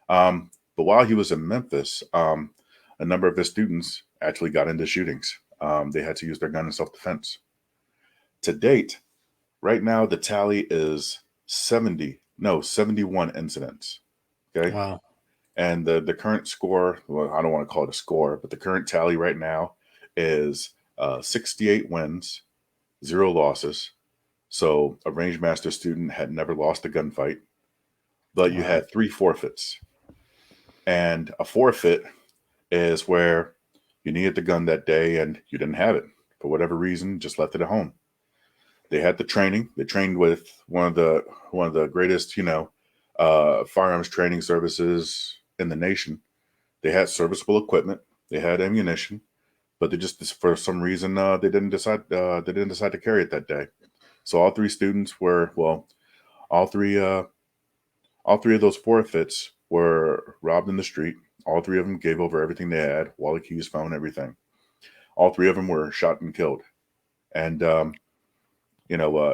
But while he was in Memphis, a number of his students actually got into shootings. They had to use their gun in self-defense. To date, right now, the tally is 71 incidents. Okay. Wow. And the current score, well, I don't want to call it a score, but the current tally right now is 68 wins, 0 losses. So a Rangemaster student had never lost a gunfight, but you Wow. had 3 forfeits. And a forfeit is where you needed the gun that day and you didn't have it for whatever reason, just left it at home. They had the training. They trained with one of the greatest, firearms training services in the nation. They had serviceable equipment. They had ammunition, but they just for some reason they didn't decide to carry it that day. So all 3 students were all three uh, all 3 of those forfeits were robbed in the street. All 3 of them gave over everything they had, wallet, keys, phone, everything. All 3 of them were shot and killed. And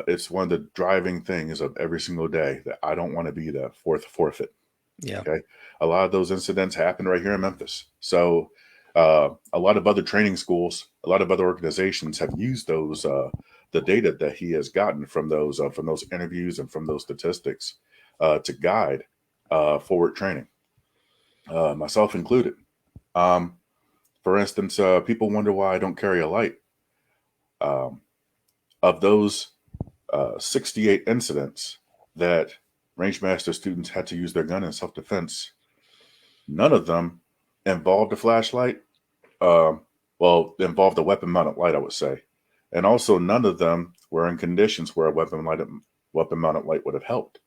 it's one of the driving things of every single day that I don't want to be the 4th forfeit. Yeah. Okay. A lot of those incidents happened right here in Memphis. So a lot of other training schools, a lot of other organizations have used the data that he has gotten from those interviews and from those statistics to guide forward training, myself included. Um, for instance, people wonder why I don't carry a light. Um, of those 68 incidents that Rangemaster students had to use their gun in self-defense, none of them involved a flashlight. Involved a weapon-mounted light, I would say, and also none of them were in conditions where a weapon-mounted light would have helped.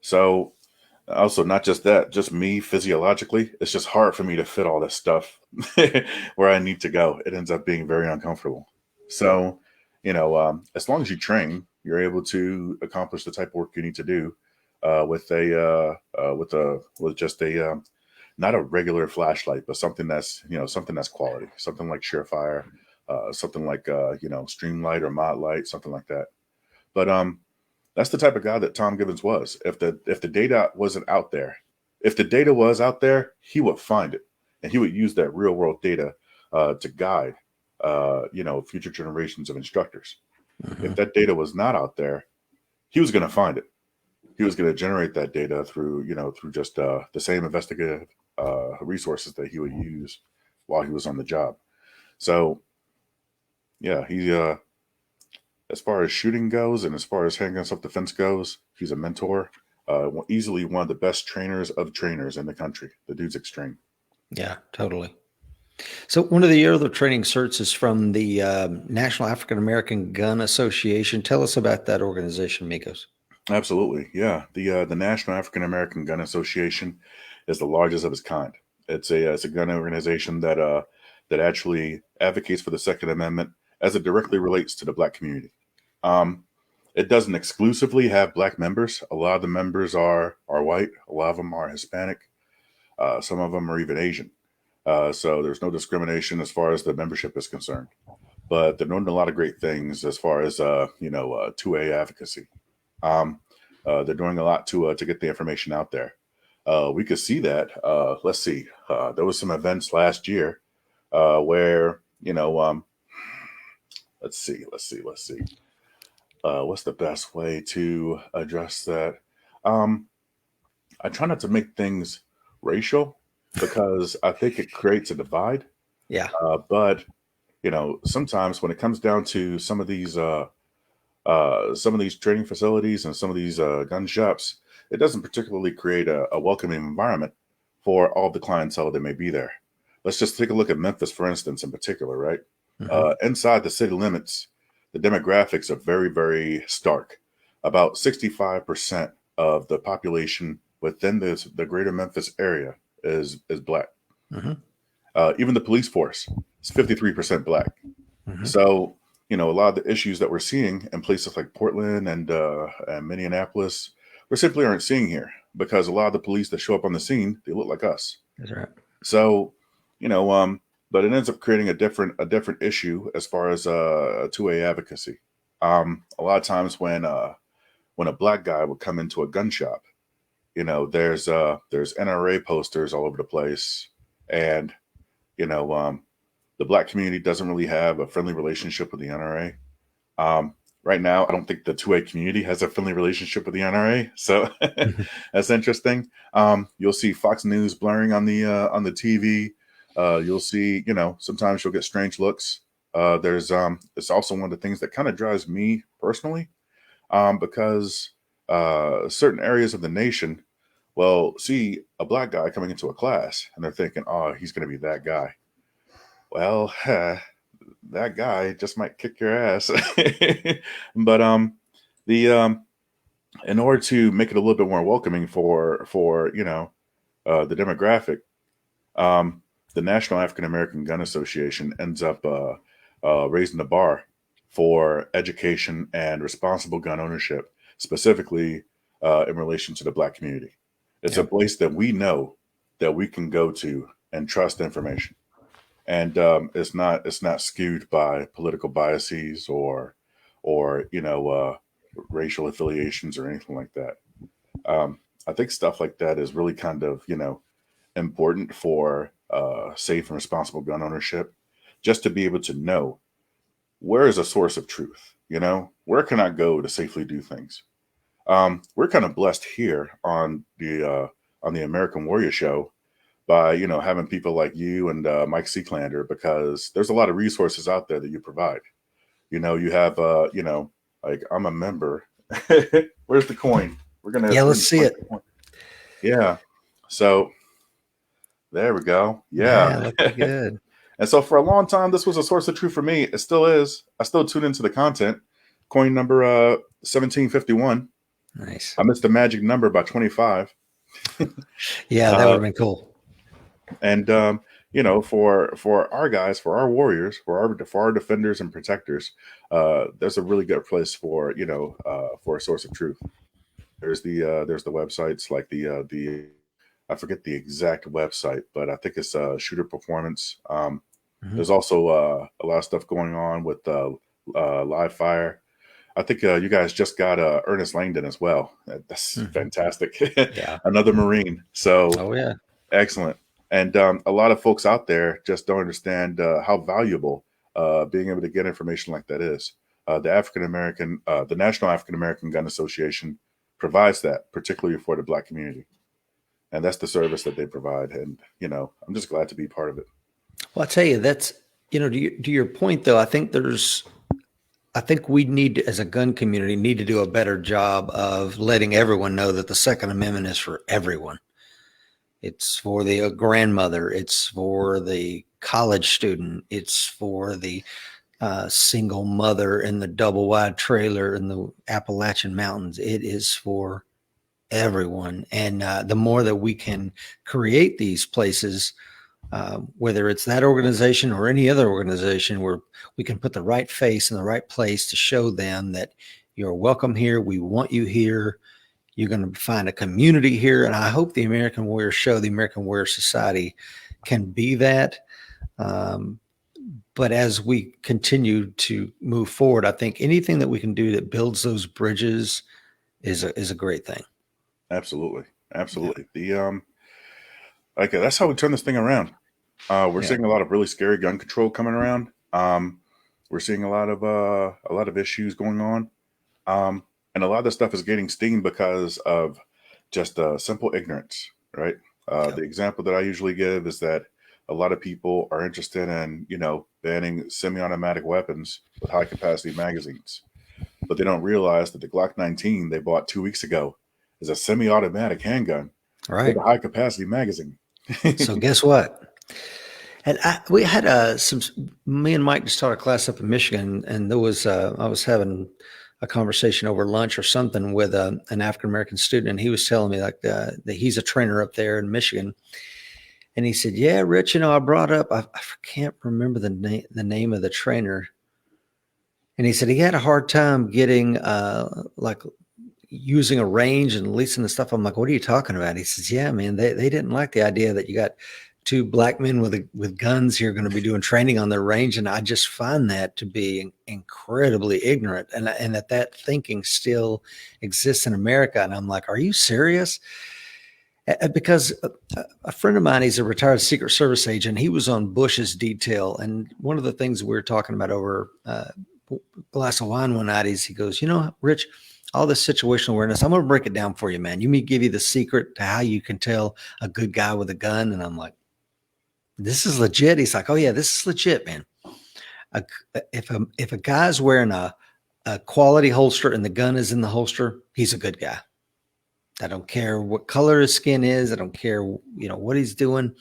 So, also not just that, just me physiologically, it's just hard for me to fit all this stuff where I need to go. It ends up being very uncomfortable. So, as long as you train, you're able to accomplish the type of work you need to do with just a not a regular flashlight, but something that's quality, something like Surefire, something like Streamlight or Mod Light, something like that. But that's the type of guy that Tom Gibbons was. If the data wasn't out there, if the data was out there, he would find it, and he would use that real world data to guide future generations of instructors. If Mhm. that data was not out there, he was going to find it. He was going to generate that data through just the same investigative resources that he would use while he was on the job. So yeah, he as far as shooting goes and as far as handgun self-defense goes, he's a mentor. Easily one of the best trainers of trainers in the country. The dude's extreme. Yeah, totally. So one of the other training certs is from the National African American Gun Association. Tell us about that organization, Mekkos. Absolutely, yeah. The National African American Gun Association is the largest of its kind. It's a gun organization that actually advocates for the Second Amendment as it directly relates to the Black community. Um, It doesn't exclusively have black members. A lot of the members are white. A lot of them are Hispanic. Some of them are even Asian. So there's no discrimination as far as the membership is concerned. But they're doing a lot of great things as far as 2A advocacy. They're doing a lot to get the information out there. We could see that. Let's see. There was some events last year where let's see. What's the best way to address that? I try not to make things racial because I think it creates a divide. Yeah. But sometimes when it comes down to some of these training facilities and some of these gun shops, it doesn't particularly create a welcoming environment for all the clientele that may be there. Let's just take a look at Memphis, for instance, in particular, right? Inside the city limits, the demographics are very, very stark. About 65% of the population within the greater Memphis area is black. Even the police force is 53% black. So, a lot of the issues that we're seeing in places like Portland and Minneapolis, we simply aren't seeing here because a lot of the police that show up on the scene, they look like us. That's right. So, but it ends up creating a different issue as far as 2A advocacy. A lot of times when a black guy would come into a gun shop, there's NRA posters all over the place, and the black community doesn't really have a friendly relationship with the NRA. Right now, I don't think the 2A community has a friendly relationship with the NRA, so that's interesting. You'll see Fox News blaring on the TV. You'll see, sometimes you'll get strange looks. It's also one of the things that kind of drives me personally, because certain areas of the nation will see a black guy coming into a class and they're thinking, oh, he's going to be that guy. Well, that guy just might kick your ass. But in order to make it a little bit more welcoming for the demographic, the National African American Gun Association ends up raising the bar for education and responsible gun ownership, specifically in relation to the black community. It's a place that we know that we can go to and trust information. And it's not skewed by political biases or racial affiliations or anything like that. I think stuff like that is really kind of important for safe and responsible gun ownership, just to be able to know where is a source of truth. Where can I go to safely do things? We're kind of blessed here on the American Warrior Show by having people like you and Mike Seeklander, because there's a lot of resources out there that you provide. You have like, I'm a member. Where's the coin? Let's see it. Yeah. So there we go. Yeah. Looks good. And so for a long time, this was a source of truth for me. It still is. I still tune into the content. Coin number 1751. Nice. I missed the magic number by 25. Yeah, that would have been cool. And for our guys, for our warriors, for our defenders and protectors, there's a really good place for for a source of truth. There's the websites like the I forget the exact website, but I think it's Shooter Performance. There's also a lot of stuff going on with Live Fire. I think you guys just got Ernest Langdon as well. That's fantastic. Yeah. Another Marine. So Oh yeah. excellent. And a lot of folks out there just don't understand how valuable being able to get information like that is. The National African American Gun Association provides that, particularly for the black community. And that's the service that they provide. And, I'm just glad to be part of it. Well, I tell you, that's, to your point though, I think we need to, as a gun community, need to do a better job of letting everyone know that the Second Amendment is for everyone. It's for the grandmother. It's for the college student. It's for the single mother in the double wide trailer in the Appalachian Mountains. It is for everyone. And the more that we can create these places, whether it's that organization or any other organization, where we can put the right face in the right place to show them that, You're welcome here. We want you here. You're going to find a community here. And I hope the American Warrior Show, the American Warrior Society can be that. But as we continue to move forward, I think anything that we can do that builds those bridges is a great thing. Absolutely. Absolutely. The like that's how we turn this thing around. We're seeing a lot of really scary gun control coming around. We're seeing a lot of issues going on. And a lot of this stuff is getting steam because of just simple ignorance, right? The example that I usually give is that a lot of people are interested in, banning semi-automatic weapons with high-capacity magazines, but they don't realize that the Glock 19 they bought 2 weeks ago is a semi-automatic handgun with a high-capacity magazine. So guess what? And we had me and Mike just taught a class up in Michigan, and there was I was having a conversation over lunch or something with an African American student, and he was telling me like that he's a trainer up there in Michigan, and he said, "Yeah, Rich, I brought up I can't remember the name of the trainer, and he said he had a hard time getting like using a range and leasing the stuff." I'm like, "What are you talking about?" He says, "Yeah, man, they didn't like the idea that you got two black men with guns here going to be doing training on their range." And I just find that to be incredibly ignorant, and that thinking still exists in America. And I'm like, are you serious? Because a friend of mine, he's a retired Secret Service agent. He was on Bush's detail. And one of the things we were talking about over a glass of wine one night is he goes, Rich, all this situational awareness, I'm going to break it down for you, man. You me give you the secret to how you can tell a good guy with a gun. And I'm like, this is legit. He's like, oh yeah, this is legit, man. If a guy's wearing a quality holster and the gun is in the holster, he's a good guy. I don't care what color his skin is. I don't care, what he's doing.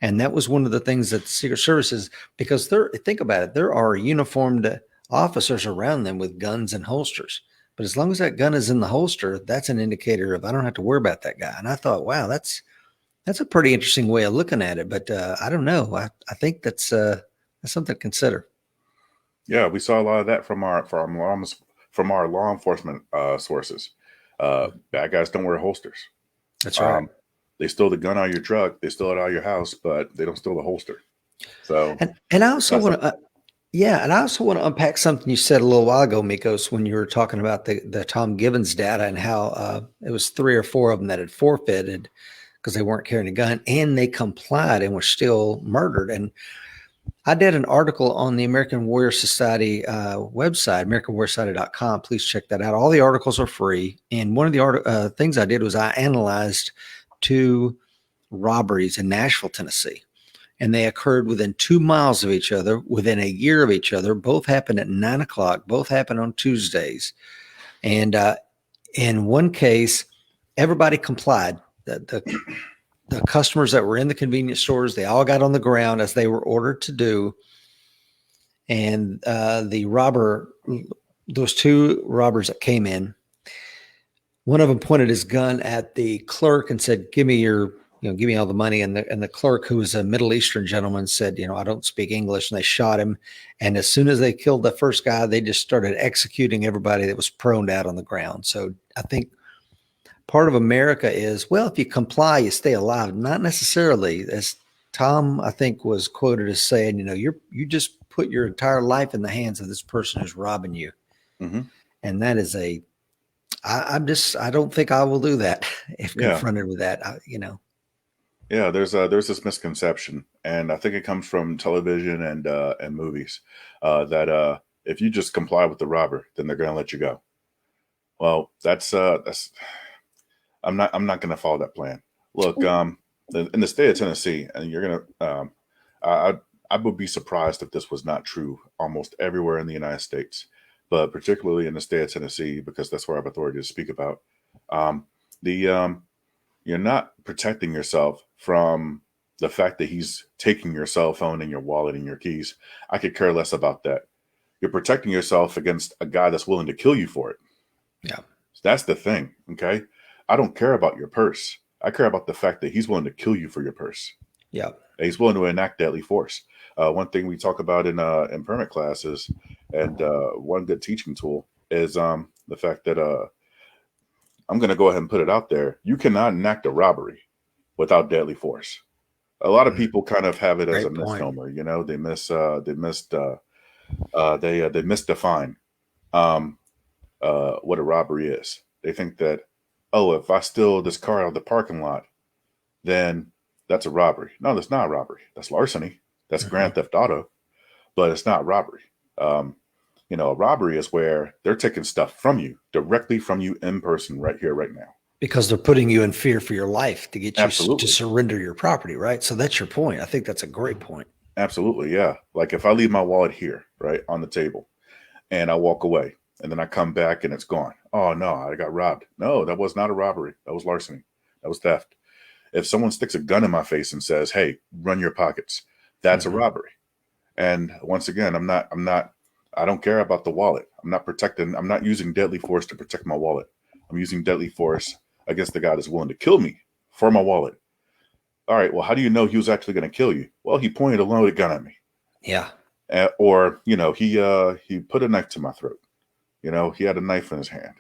And that was one of the things that the Secret Service is, because think about it, there are uniformed officers around them with guns and holsters. But as long as that gun is in the holster, that's an indicator of I don't have to worry about that guy. And I thought, wow, that's a pretty interesting way of looking at it. But I don't know. I think that's something to consider. Yeah, we saw a lot of that from our law enforcement sources. Bad guys don't wear holsters. That's right. They steal the gun out of your truck. They steal it out of your house, but they don't steal the holster. So, and I also want to, and I also want to unpack something you said a little while ago, Mekkos, when you were talking about the Tom Gibbons data and how it was 3 or 4 of them that had forfeited because they weren't carrying a gun, and they complied and were still murdered. And I did an article on the American Warrior Society website, AmericanWarriorSociety.com. Please check that out. All the articles are free. And one of the things I did was I analyzed 2 robberies in Nashville, Tennessee. And they occurred within 2 miles of each other, within a year of each other. Both happened at 9 o'clock. Both happened on Tuesdays. And in one case, everybody complied. The customers that were in the convenience stores, they all got on the ground as they were ordered to do. And those 2 robbers that came in, one of them pointed his gun at the clerk and said, give me all the money. And the clerk, who was a Middle Eastern gentleman, said, I don't speak English. And they shot him. And as soon as they killed the first guy, they just started executing everybody that was prone out on the ground. So I think part of America is, well, if you comply, you stay alive. Not necessarily. As Tom, I think, was quoted as saying, you just put your entire life in the hands of this person who's robbing you. Mm-hmm. And that is I don't think I will do that if confronted with that, Yeah, there's this misconception, and I think it comes from television and movies, that if you just comply with the robber, then they're going to let you go. Well, that's I'm not going to follow that plan. Look, in the state of Tennessee, and you're going to, I would be surprised if this was not true almost everywhere in the United States, but particularly in the state of Tennessee, because that's where I have authority to speak about. You're not protecting yourself from the fact that he's taking your cell phone and your wallet and your keys. I could care less about that. You're protecting yourself against a guy that's willing to kill you for it. Yeah. That's the thing. Okay. I don't care about your purse. I care about the fact that he's willing to kill you for your purse. Yeah. He's willing to enact deadly force. One thing we talk about in permit classes, and one good teaching tool is the fact that I'm going to go ahead and put it out there. You cannot enact a robbery without deadly force. A lot of people kind of have it as a Great point. misnomer. You know, they misdefine what a robbery is. They think that, oh, if I steal this car out of the parking lot, then that's a robbery. No, that's not a robbery. That's larceny. That's grand theft auto, but it's not robbery. You know, a robbery is where they're taking stuff from you, directly from you in person, right here, right now. Because they're putting you in fear for your life to get you Absolutely. to surrender your property, right? So that's your point. I think that's a great point. Absolutely, yeah. Like if I leave my wallet here, right, on the table, and I walk away, and then I come back and it's gone. Oh no, I got robbed. No, that was not a robbery. That was larceny. That was theft. If someone sticks a gun in my face and says, "Hey, run your pockets," that's a robbery. And once again, I don't care about the wallet. I'm not using deadly force to protect my wallet. I'm using deadly force against the guy that's willing to kill me for my wallet. All right, well, how do you know he was actually going to kill you? Well, he pointed a loaded gun at me. Yeah. Or, you know, he put a knife to my throat. You know, he had a knife in his hand.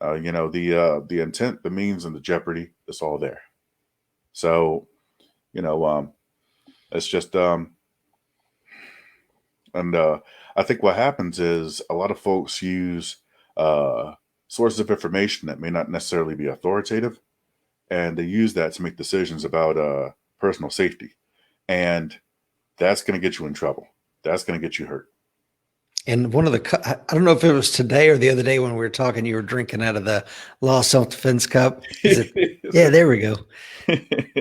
You know, the intent, the means, and the jeopardy, it's all there. So, you know, it's just and I think what happens is a lot of folks use sources of information that may not necessarily be authoritative, and they use that to make decisions about personal safety. And that's going to get you in trouble. That's going to get you hurt. And one of the, I don't know if it was today or the other day when we were talking, you were drinking out of the Law Self-Defense Cup. Is it? Yeah, there we go.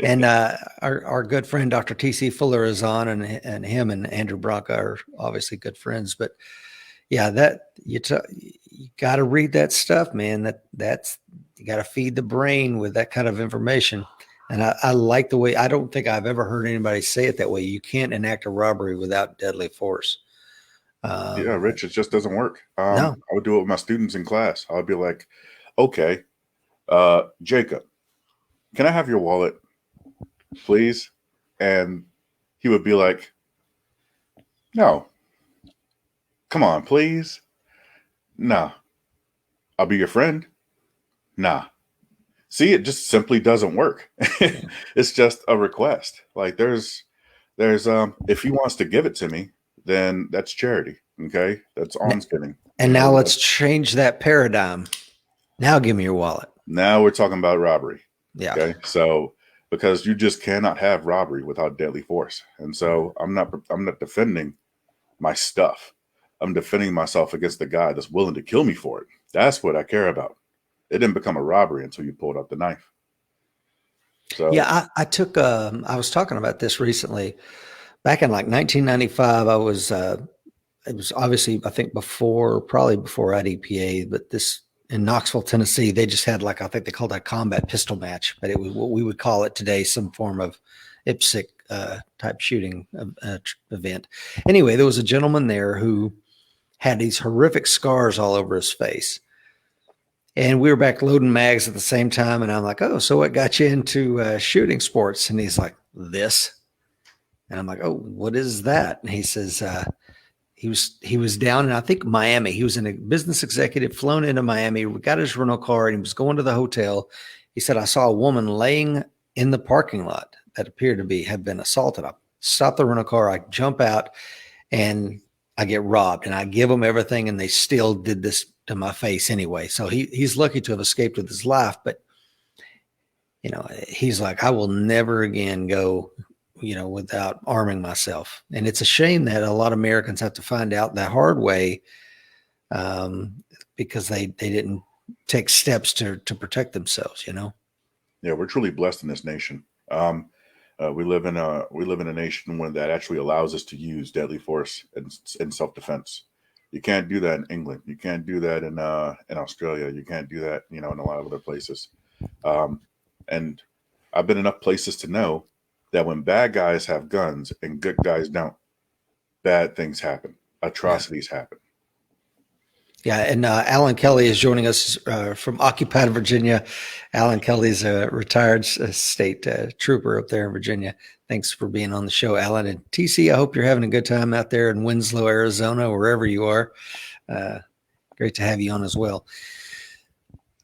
And our good friend, Dr. T.C. Fuller is on, and him and Andrew Branca are obviously good friends. But yeah, that you got to read that stuff, man. That's you got to feed the brain with that kind of information. And I like the way, I don't think I've ever heard anybody say it that way. You can't enact a robbery without deadly force. Yeah, Rich, it just doesn't work. No. I would do it with my students in class. I would be like, okay, Jacob, can I have your wallet, please? And he would be like, no, come on, please. Nah, I'll be your friend. Nah. See, it just simply doesn't work. It's just a request. Like there's if he wants to give it to me, then that's charity. Okay. That's alms giving. And now let's change that paradigm. Now give me your wallet. Now we're talking about robbery. Yeah. Okay. So because you just cannot have robbery without deadly force. And so I'm not defending my stuff. I'm defending myself against the guy that's willing to kill me for it. That's what I care about. It didn't become a robbery until you pulled out the knife. So yeah, I was talking about this recently. Back in like 1995, it was obviously, I think probably before IDPA, but this in Knoxville, Tennessee, they just had like, I think they called that combat pistol match, but it was what we would call it today, some form of IPSC type shooting event. Anyway, there was a gentleman there who had these horrific scars all over his face. And we were back loading mags at the same time. And I'm like, oh, so what got you into shooting sports? And he's like, this. And I'm like, oh, what is that? And he says, he was down in, I think, Miami. He was a business executive flown into Miami. We got his rental car and he was going to the hotel. He said, I saw a woman laying in the parking lot that appeared to have been assaulted. I stop the rental car. I jump out and I get robbed, and I give them everything, and they still did this to my face anyway. So he's lucky to have escaped with his life, but you know, he's like, I will never again go, you know, without arming myself. And it's a shame that a lot of Americans have to find out the hard way because they didn't take steps to protect themselves, you know? Yeah, we're truly blessed in this nation. We live in a nation where that actually allows us to use deadly force in self-defense. You can't do that in England. You can't do that in Australia. You can't do that, you know, in a lot of other places. And I've been enough places to know that when bad guys have guns and good guys don't, bad things happen. Atrocities happen. Yeah, and Alan Kelly is joining us from occupied Virginia. Alan Kelly's a retired state trooper up there in Virginia. Thanks for being on the show, Alan. And TC, I hope you're having a good time out there in Winslow, Arizona, wherever you are. Great to have you on as well.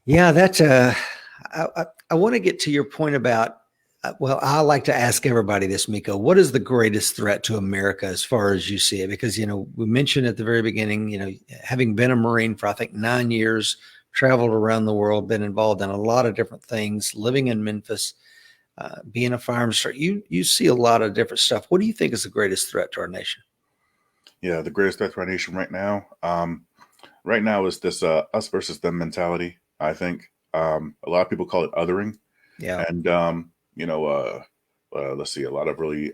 Yeah, that's I want to get to your point about. Well, I like to ask everybody this, Miko. What is the greatest threat to America as far as you see it? Because we mentioned at the very beginning, having been a Marine for I think 9 years, traveled around the world, been involved in a lot of different things, living in Memphis, being a fire instructor. You see a lot of different stuff. What do you think is the greatest threat to our nation? Yeah, the greatest threat to our nation right now is this us versus them mentality. I think a lot of people call it othering, Yeah, and let's see, a lot of really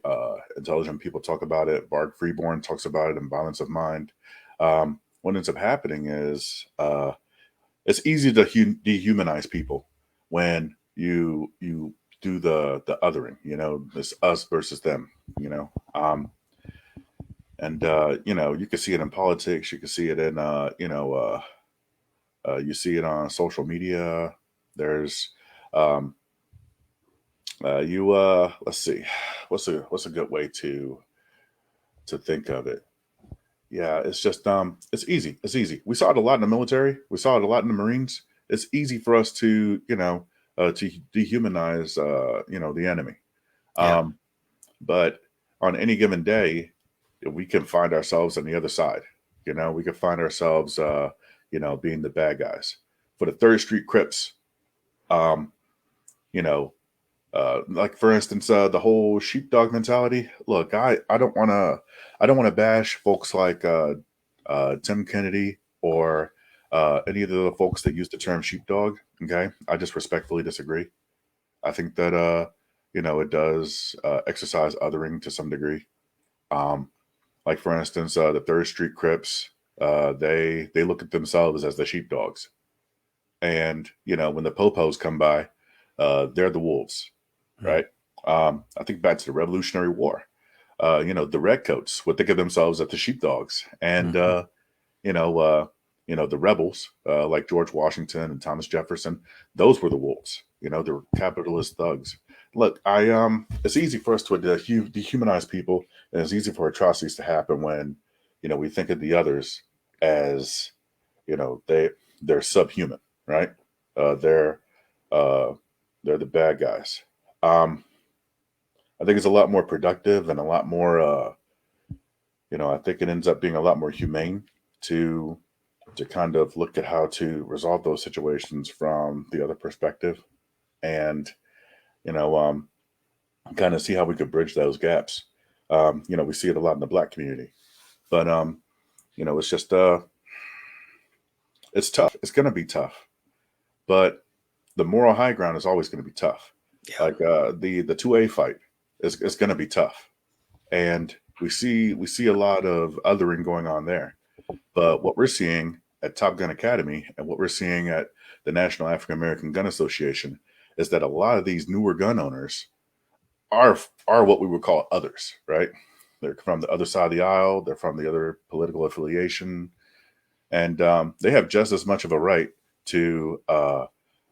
intelligent people talk about it. Bart Freeborn talks about it in Violence of Mind. What ends up happening is it's easy to dehumanize people when you do the othering. This us versus them. And you can see it in politics. You can see it in you see it on social media. There's um, you let's see, what's a good way to think of it? Yeah, it's just it's easy. It's easy. We saw it a lot in the military. We saw it a lot in the Marines. It's easy for us to to dehumanize the enemy. yeah, Um, but on any given day, we can find ourselves on the other side. We can find ourselves being the bad guys. For the Third Street Crips, um, you know, like for instance, the whole sheepdog mentality. Look, I don't want to bash folks like Tim Kennedy or any of the folks that use the term sheepdog. Okay, I just respectfully disagree. I think that it does exercise othering to some degree. Um, like for instance, the Third Street Crips, they look at themselves as the sheepdogs, and when the popos come by, they're the wolves, mm, right? I think back to the Revolutionary War. The redcoats would think of themselves as the sheepdogs, and mhm. you know, uh, the rebels like George Washington and Thomas Jefferson. Those were the wolves. They were capitalist thugs. Look, it's easy for us to dehumanize people, and it's easy for atrocities to happen when, we think of the others as, they're subhuman, right? They're uh, they're the bad guys. Um, I think it's a lot more productive and a lot more. I think it ends up being a lot more humane to kind of look at how to resolve those situations from the other perspective, and you know, um, kind of see how we could bridge those gaps. We see it a lot in the Black community, but it's just it's tough. It's going to be tough, but the moral high ground is always going to be tough. Yeah. Like the 2A fight is going to be tough, and we see a lot of othering going on there. But what we're seeing at Top Gun Academy and what we're seeing at the National African American Gun Association is that a lot of these newer gun owners are what we would call others, right? They're from the other side of the aisle. They're from the other political affiliation, and they have just as much of a right to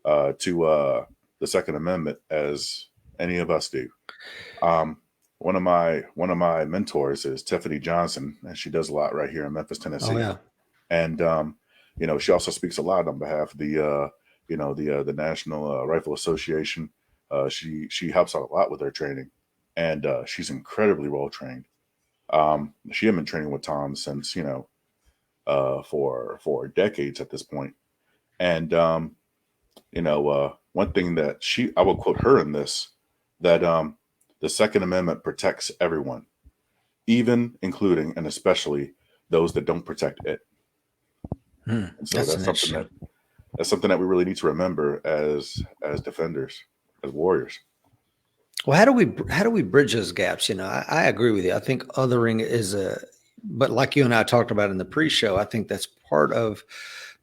the Second Amendment as any of us do. Um, one of my mentors is Tiffany Johnson, and she does a lot right here in Memphis, Oh Tennessee. yeah. And she also speaks a lot on behalf of the National Rifle Association. She helps out a lot with their training, and she's incredibly well trained. She had been training with Tom since for decades at this point. And one thing that I will quote her in this, that the Second Amendment protects everyone, even including and especially those that don't protect it. Hmm. And so That's an that's something interesting. that we really need to remember as defenders, as warriors. Well, how do we bridge those gaps? I agree with you. I think othering is but like you and I talked about in the pre-show, I think that's part of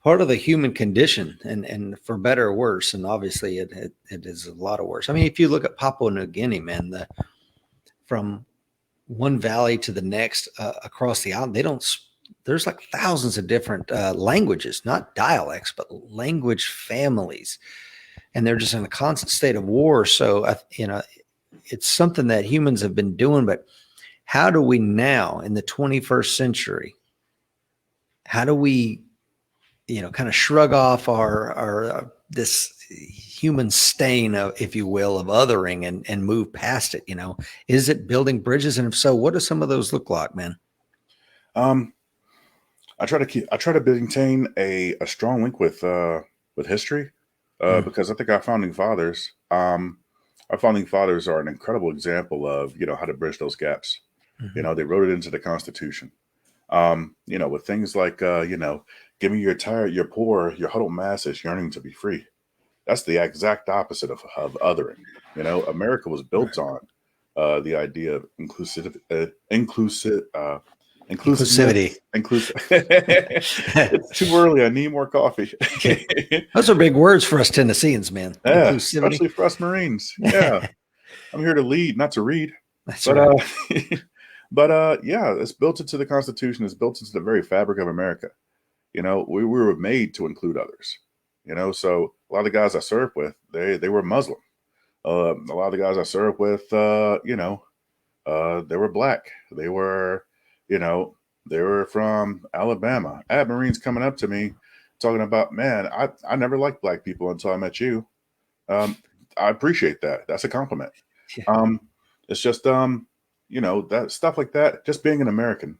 the human condition, and for better or worse. And obviously, it is a lot of worse. I mean, if you look at Papua New Guinea, man, from one valley to the next across the island, they don't. There's like thousands of different languages, not dialects, but language families, and they're just in a constant state of war. So, it's something that humans have been doing, but how do we now in the 21st century, how do we kind of shrug off our this human stain of, if you will, of othering and move past it? Is it building bridges? And if so, what do some of those look like, man? Um, I try to maintain a strong link with history, Mm. because I think our founding fathers are an incredible example of how to bridge those gaps. Mhm. They wrote it into the Constitution. With things like give me your poor, your huddled masses yearning to be free. That's the exact opposite of othering. America was built Right. on the idea of Inclusivity. inclusiveness, inclusive. It's too early. I need more coffee. Those are big words for us Tennesseans, man. Yeah, Inclusivity. especially for us Marines. Yeah, I'm here to lead, not to read. That's But right. yeah, it's built into the Constitution. It's built into the very fabric of America. We were made to include others. So a lot of the guys I served with, they were Muslim. A lot of the guys I served with, they were black. You know, they were from Alabama. I had Marines coming up to me talking about, man, I never liked black people until I met you. I appreciate that. That's a compliment. Yeah. Um, it's just, that stuff like that, just being an American,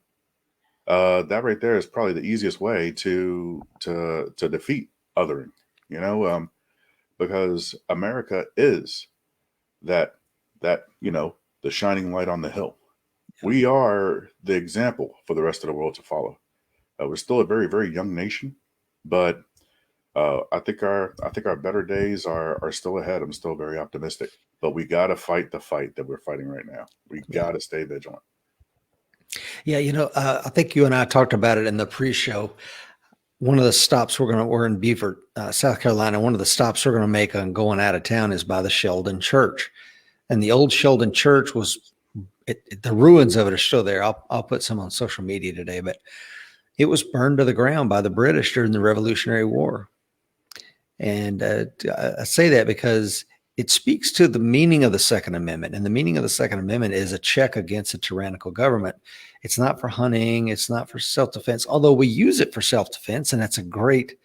that right there is probably the easiest way to defeat othering, because America is that the shining light on the hill. We are the example for the rest of the world to follow. We're still a very, very young nation, but I think our better days are still ahead. I'm still very optimistic, but we got to fight the fight that we're fighting right now. We Yeah. got to stay vigilant. Yeah. I think you and I talked about it in the pre-show. One of the stops we're in Beaufort, South Carolina. One of the stops we're going to make on going out of town is by the Sheldon Church. And the old Sheldon Church the ruins of it are still there. I'll put some on social media today, but it was burned to the ground by the British during the Revolutionary War. And I say that because it speaks to the meaning of the Second Amendment. And the meaning of the Second Amendment is a check against a tyrannical government. It's not for hunting. It's not for self-defense, although we use it for self-defense. And that's a great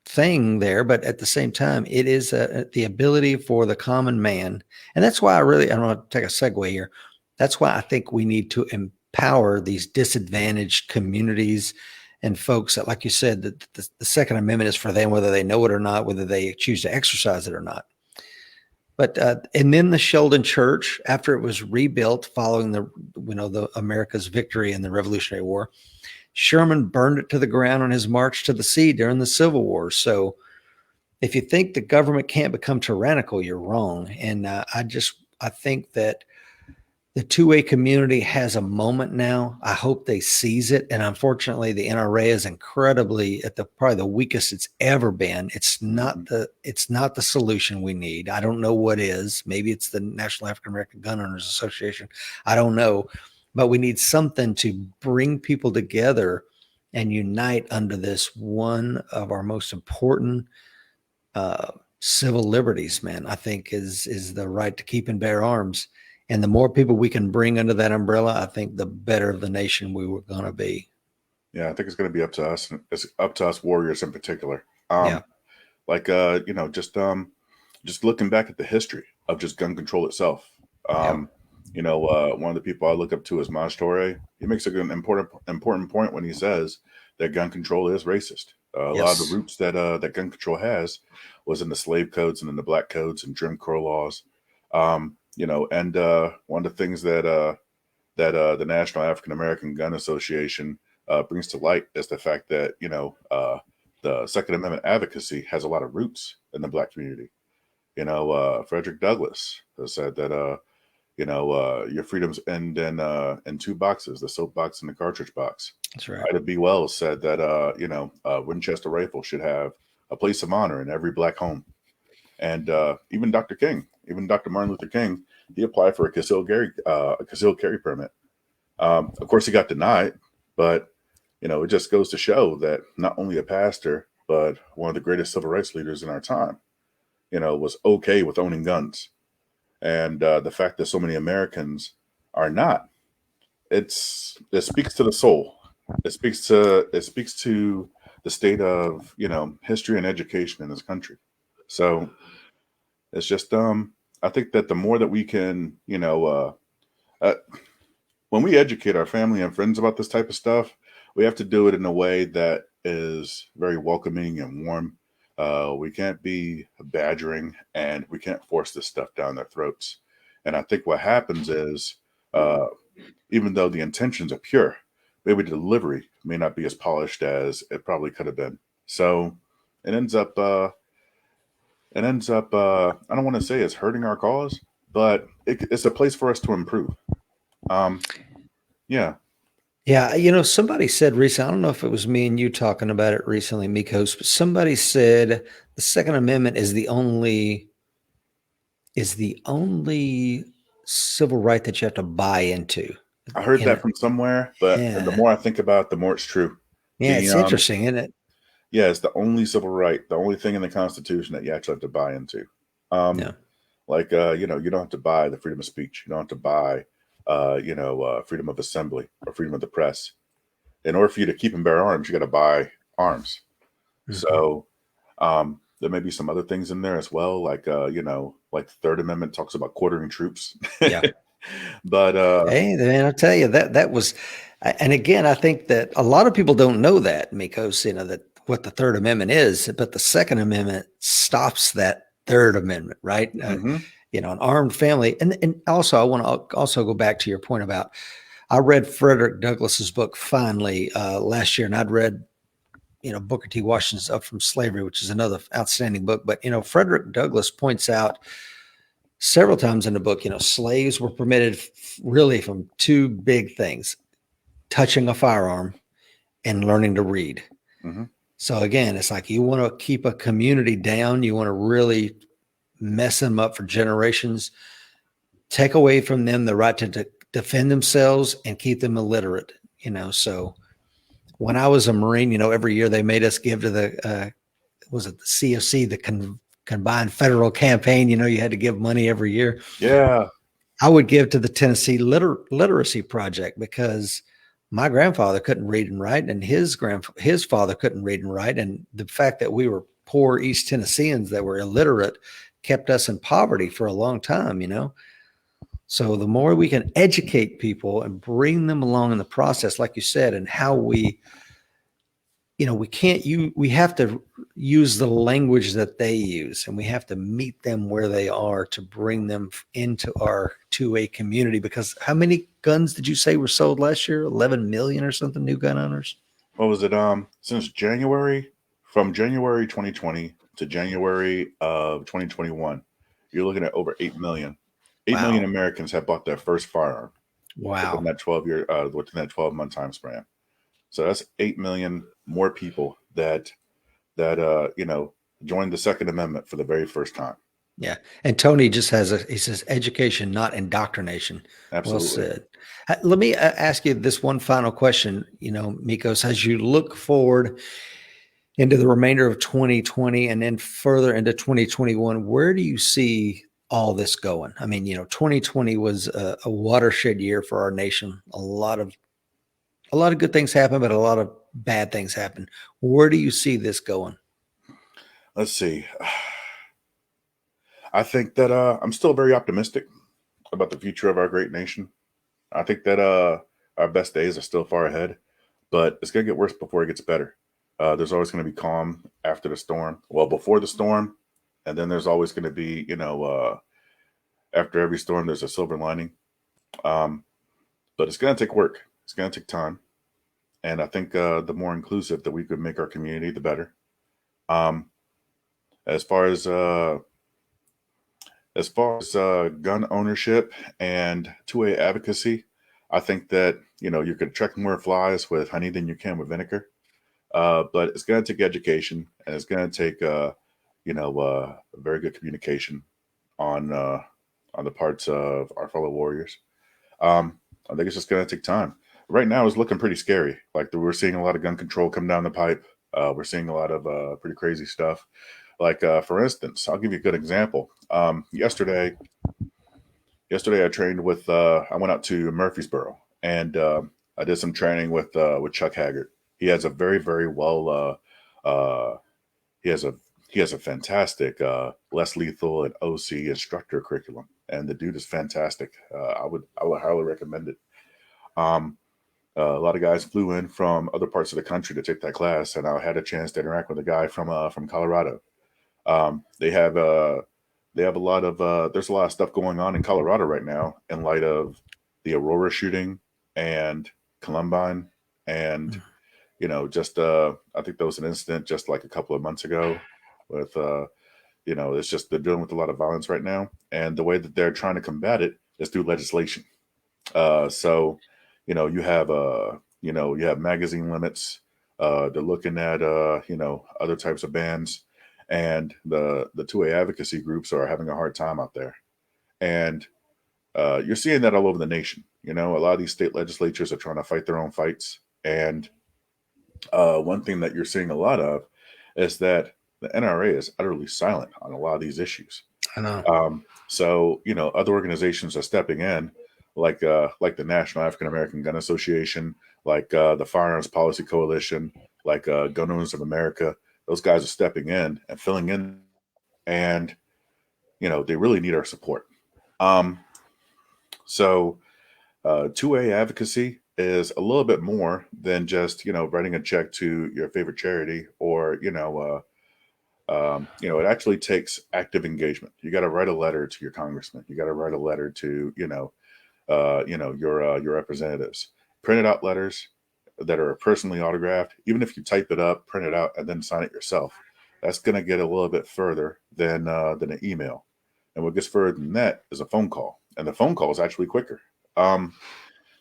thing there. But at the same time, it is the ability for the common man. And that's why I don't want to take a segue here. That's why I think we need to empower these disadvantaged communities and folks that, like you said, that the Second Amendment is for them, whether they know it or not, whether they choose to exercise it or not. But and then the Sheldon Church, after it was rebuilt following the America's victory in the Revolutionary War, Sherman burned it to the ground on his march to the sea during the Civil War. So if you think the government can't become tyrannical, you're wrong. And I think that the two-way community has a moment now. I hope they seize it. And unfortunately, the NRA is incredibly at probably the weakest it's ever been. It's not the solution we need. I don't know what is. Maybe it's the National African American Gun Owners Association. I don't know. But we need something to bring people together and unite under this one of our most important civil liberties, man. I think is the right to keep and bear arms. And the more people we can bring under that umbrella, I think the better of the nation we were going to be. Yeah, I think it's going to be up to us. It's up to us warriors in particular. Yeah. Like just looking back at the history of just gun control itself. One of the people I look up to is Maj Toure. He makes a good important point when he says that gun control is racist. A lot of the roots that gun control has was in the slave codes and in the black codes and Jim Crow laws. And one of the things that the National African American Gun Association brings to light is the fact that the Second Amendment advocacy has a lot of roots in the black community. Frederick Douglass has said that your freedoms end in two boxes: the soap box and the cartridge box. That's right. Ida B. Wells said that Winchester rifle should have a place of honor in every black home. And even Dr. Martin Luther King, he applied for a concealed carry permit. Of course, he got denied, but it just goes to show that not only a pastor, but one of the greatest civil rights leaders in our time, was okay with owning guns. And the fact that so many Americans are not, it speaks to the soul. It speaks to the state of history and education in this country. So it's just I think that the more that we can uh, when we educate our family and friends about this type of stuff, we have to do it in a way that is very welcoming and warm. We can't be badgering, and we can't force this stuff down their throats. And I think what happens is, uh, even though the intentions are pure, maybe the delivery may not be as polished as it probably could have been. So it ends up, I don't want to say it's hurting our cause, but it's a place for us to improve. Um, yeah, Yeah, somebody said recently, I don't know if it was me and you talking about it recently, Mikos, but somebody said the Second Amendment is the only civil right that you have to buy into. I heard that And from somewhere, but the yeah, more I think about it, the more it's true. yeah, The it's interesting, isn't it? Yeah, it's the only civil right, the only thing in the Constitution that you actually have to buy into. Um, Yeah. you don't have to buy the freedom of speech. You don't have to buy, freedom of assembly or freedom of the press. In order for you to keep and bear arms, you got to buy arms. Mhm. So there may be some other things in there as well, like the Third Amendment talks about quartering troops. Yeah. But Hey, man, I'll tell you that was, and again, I think that a lot of people don't know that, Mikos, that what the Third Amendment is, but the Second Amendment stops that Third Amendment, right? mhm, An armed family, and also I want to also go back to your point about I read Frederick Douglass's book finally last year, and I'd read Booker T. Washington's Up from Slavery, which is another outstanding book. But Frederick Douglass points out several times in the book, slaves were permitted really from two big things: touching a firearm and learning to read. mhm. So again, it's like you want to keep a community down, you want to really mess them up for generations, take away from them the right to defend themselves and keep them illiterate. So when I was a Marine, every year they made us give to the was it the CFC, the Combined Federal Campaign. You had to give money every year. Yeah. I would give to the Tennessee Literacy Project because my grandfather couldn't read and write, and his father couldn't read and write, and the fact that we were poor East Tennesseans that were illiterate kept us in poverty for a long time. So the more we can educate people and bring them along in the process, like you said, and how we have to use the language that they use, and we have to meet them where they are to bring them into our 2A community. Because how many guns did you say were sold last year? 11 million or something, new gun owners? What was it? Since from January 2020 to January of 2021, you're looking at over 8 million. 8 million Wow. Americans have bought their first firearm Wow. within that 12-month time span. So that's 8 million more people that joined the Second Amendment for the very first time. Yeah. And Tony just he says education, not indoctrination. Well Absolutely. said. Let me ask you this one final question, Mikos, as you look forward into the remainder of 2020 and then further into 2021, where do you see all this going? I mean, 2020 was a watershed year for our nation. A lot of good things happened, but a lot of bad things happened. Where do you see this going? Let's see. I think that I'm still very optimistic about the future of our great nation. I think that our best days are still far ahead, but it's going to get worse before it gets better. There's always going to be calm after the storm. Well, before the storm, and then there's always going to be, after every storm, there's a silver lining. Um, but it's going to take work. It's going to take time, and I think the more inclusive that we could make our community, the better. Um, as far as gun ownership and 2A advocacy, I think that you could attract more flies with honey than you can with vinegar. But it's going to take education, and it's going to take very good communication on on the parts of our fellow warriors. I think it's just going to take time. Right now, it's looking pretty scary. Like we're seeing a lot of gun control come down the pipe. We're seeing a lot of pretty crazy stuff. Like for instance, I'll give you a good example. Yesterday I trained with. I went out to Murfreesboro, and I did some training with Chuck Haggart. He has a very very well Uh, he has a fantastic less lethal and OC instructor curriculum, and the dude is fantastic. I would highly recommend it. Um, a lot of guys flew in from other parts of the country to take that class, and I had a chance to interact with a guy from Colorado. They have a lot of there's a lot of stuff going on in Colorado right now in light of the Aurora shooting and Columbine, and just I think there was an incident just like a couple of months ago with it's just they're dealing with a lot of violence right now, and the way that they're trying to combat it is through legislation. So, you have magazine limits. They're looking at other types of bans, and the 2A advocacy groups are having a hard time out there. And you're seeing that all over the nation. A lot of these state legislatures are trying to fight their own fights. And one thing that you're seeing a lot of is that the NRA is utterly silent on a lot of these issues. I know. So other organizations are stepping in, like the National African American Gun Association, like the Firearms Policy Coalition, like Gun Owners of America. Those guys are stepping in and filling in, and they really need our support. Um, so 2A advocacy is a little bit more than just writing a check to your favorite charity, or it actually takes active engagement. You got to write a letter to your congressman. You got to write a letter to your representatives. Printed out letters that are personally autographed. Even if you type it up, print it out, and then sign it yourself, that's going to get a little bit further than an email. And what gets further than that is a phone call, and the phone call is actually quicker.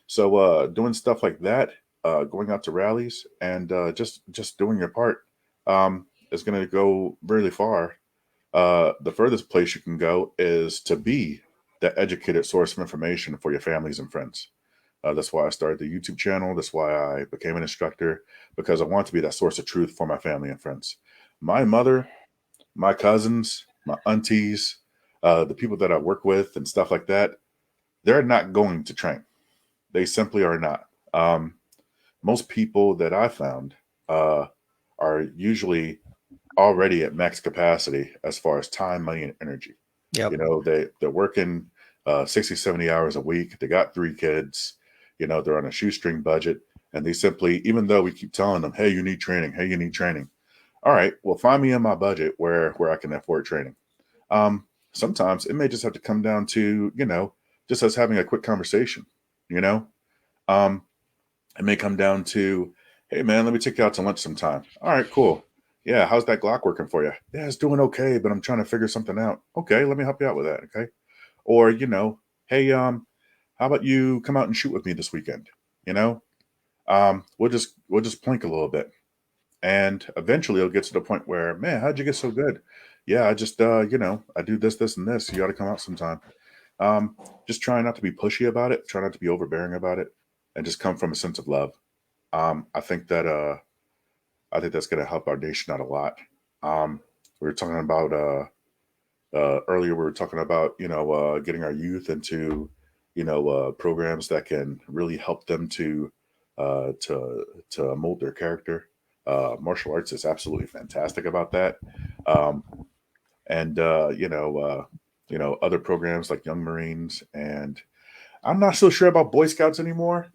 So doing stuff like that, going out to rallies, and just doing your part is going to go really far. The furthest place you can go is to be the educated source of information for your families and friends. That's why I started the YouTube channel. That's why I became an instructor, because I want to be that source of truth for my family and friends. My mother, my cousins, my aunties, the people that I work with and stuff like that, they're not going to train. They simply are not. Most people that I found are usually already at max capacity as far as time, money, and energy. Yep. They're working 60, 70 hours a week. They got 3 kids. They're on a shoestring budget, and they simply, even though we keep telling them, hey, you need training. Hey, you need training. All right, well, find me in my budget where I can afford training. Sometimes it may just have to come down to, just us having a quick conversation, it may come down to, hey, man, let me take you out to lunch sometime. All right, cool. Yeah, how's that Glock working for you? Yeah, it's doing okay, but I'm trying to figure something out. Okay, let me help you out with that. Okay. Or, hey, how about you come out and shoot with me this weekend? We'll just plink a little bit. And eventually it'll get to the point where, man, how'd you get so good? Yeah, I just I do this, this, and this. You got to come out sometime. Just try not to be pushy about it, try not to be overbearing about it, and just come from a sense of love. I think that's going to help our nation out a lot. We were talking about earlier. We were talking about getting our youth into programs that can really help them to mold their character. Martial arts is absolutely fantastic about that, and other programs like Young Marines, and I'm not so sure about Boy Scouts anymore.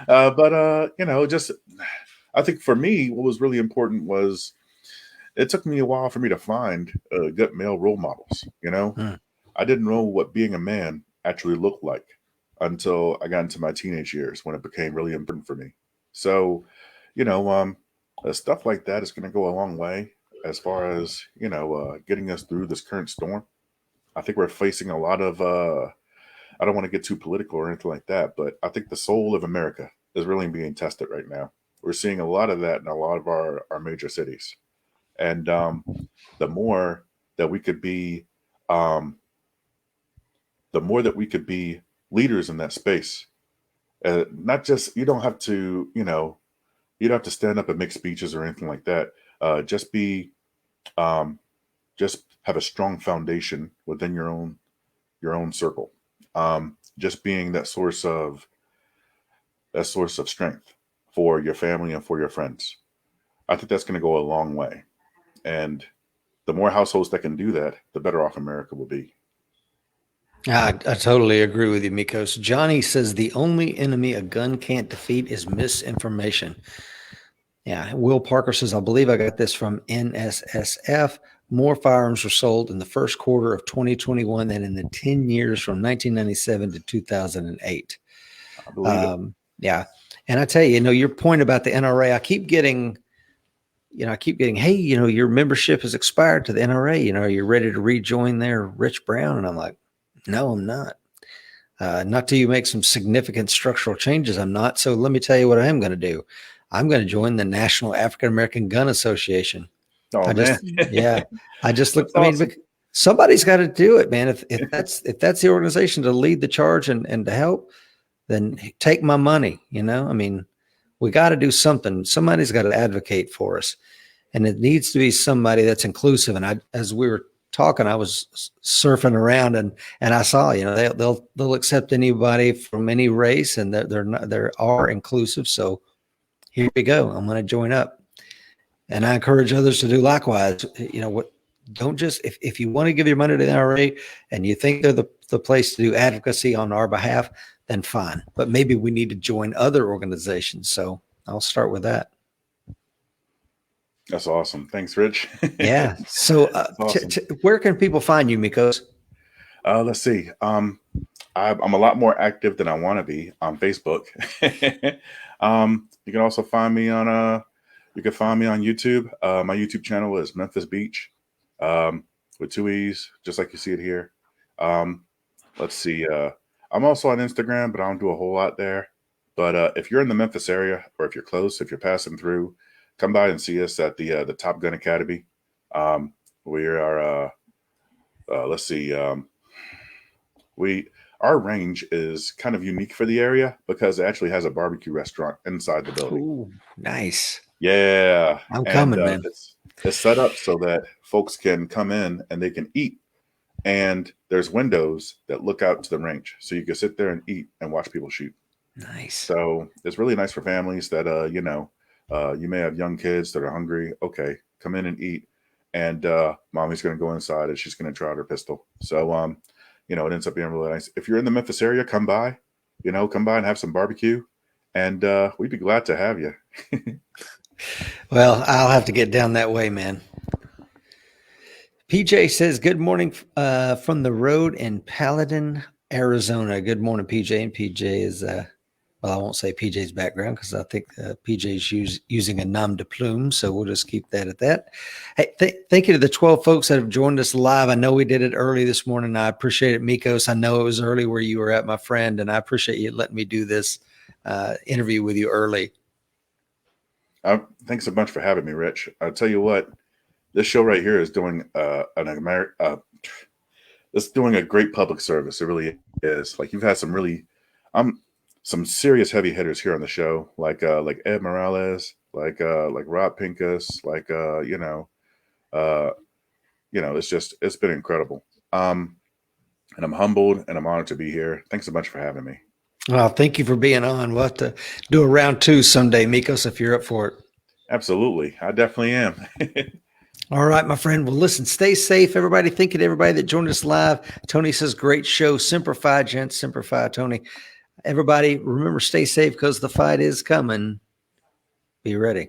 But just I think for me, what was really important was it took me a while for me to find good male role models. Hmm. I didn't know what being a man actually looked like until I got into my teenage years, when it became really important for me. So, you know, um, stuff like that is going to go a long way as far as getting us through this current storm. I think we're facing a lot of. I don't want to get too political or anything like that, but I think the soul of America is really being tested right now. We're seeing a lot of that in a lot of our major cities, and the more that we could be, um, the more that we could be leaders in that space. Not just you don't have to, you don't have to stand up and make speeches or anything like that. Just be, um, just have a strong foundation within your own circle. Just being that source of strength for your family and for your friends. I think that's going to go a long way. And the more households that can do that, the better off America will be. I totally agree with you, Mekkos. Johnny says the only enemy a gun can't defeat is misinformation. Yeah. Will Parker says, I believe I got this from NSSF. More firearms were sold in the first quarter of 2021 than in the 10 years from 1997 to 2008. I believe it. Yeah. And I tell you, your point about the NRA, I keep getting, hey, your membership has expired to the NRA. Are you ready to rejoin there, Rich Brown? And I'm like, no, I'm not. Not till you make some significant structural changes, I'm not. So let me tell you what I am going to do. I'm going to join the National African American Gun Association. Oh, man. I just look, That's awesome. Somebody's got to do it, man. If that's the organization to lead the charge and to help, then take my money. We got to do something. Somebody's got to advocate for us, and it needs to be somebody that's inclusive. And as we were talking, I was surfing around and I saw, they'll accept anybody from any race, and they are inclusive. So here we go. I'm going to join up, and I encourage others to do likewise. Don't just, if you want to give your money to the NRA and you think they're the place to do advocacy on our behalf, then fine. But maybe we need to join other organizations. So I'll start with that. That's awesome. Thanks, Rich. Yeah. So awesome. Where can people find you, Mekkos? Let's see. I'm a lot more active than I want to be on Facebook. You can also find me on YouTube. My YouTube channel is Mekkos Beech, with 2 E's, just like you see it here. Let's see. I'm also on Instagram, but I don't do a whole lot there. But if you're in the Memphis area, or if you're close, if you're passing through, come by and see us at the Top Gun Academy. We are, let's see, our range is kind of unique for the area because it actually has a barbecue restaurant inside the building. Ooh, nice. Yeah. I'm coming, man. It's set up so that folks can come in and they can eat. And there's windows that look out to the range. So you can sit there and eat and watch people shoot. Nice. So it's really nice for families that, you may have young kids that are hungry. Okay, come in and eat. And mommy's going to go inside and she's going to try out her pistol. So, it ends up being really nice. If you're in the Memphis area, come by and have some barbecue. And we'd be glad to have you. Well, I'll have to get down that way, man. PJ says, good morning from the road in Paladin, Arizona. Good morning, PJ. And PJ is, I won't say PJ's background because I think PJ's using a nom de plume. So we'll just keep that at that. Hey, thank you to the 12 folks that have joined us live. I know we did it early this morning. I appreciate it, Mekkos. I know it was early where you were at, my friend, and I appreciate you letting me do this interview with you early. Thanks a bunch for having me, Rich. I'll tell you what, this show right here is doing it's doing a great public service. It really is. Like, you've had some serious heavy hitters here on the show, like Ed Morales, like Rob Pincus, it's been incredible. And I'm humbled and I'm honored to be here. Thanks so much for having me. Well, thank you for being on. We'll have to do a round 2 someday, Mekkos, if you're up for it. Absolutely. I definitely am. All right, my friend. Well, listen, stay safe, everybody. Thank you to everybody that joined us live. Tony says, great show. Semper Fi, gents. Semper Fi, Tony. Everybody, remember, stay safe because the fight is coming. Be ready.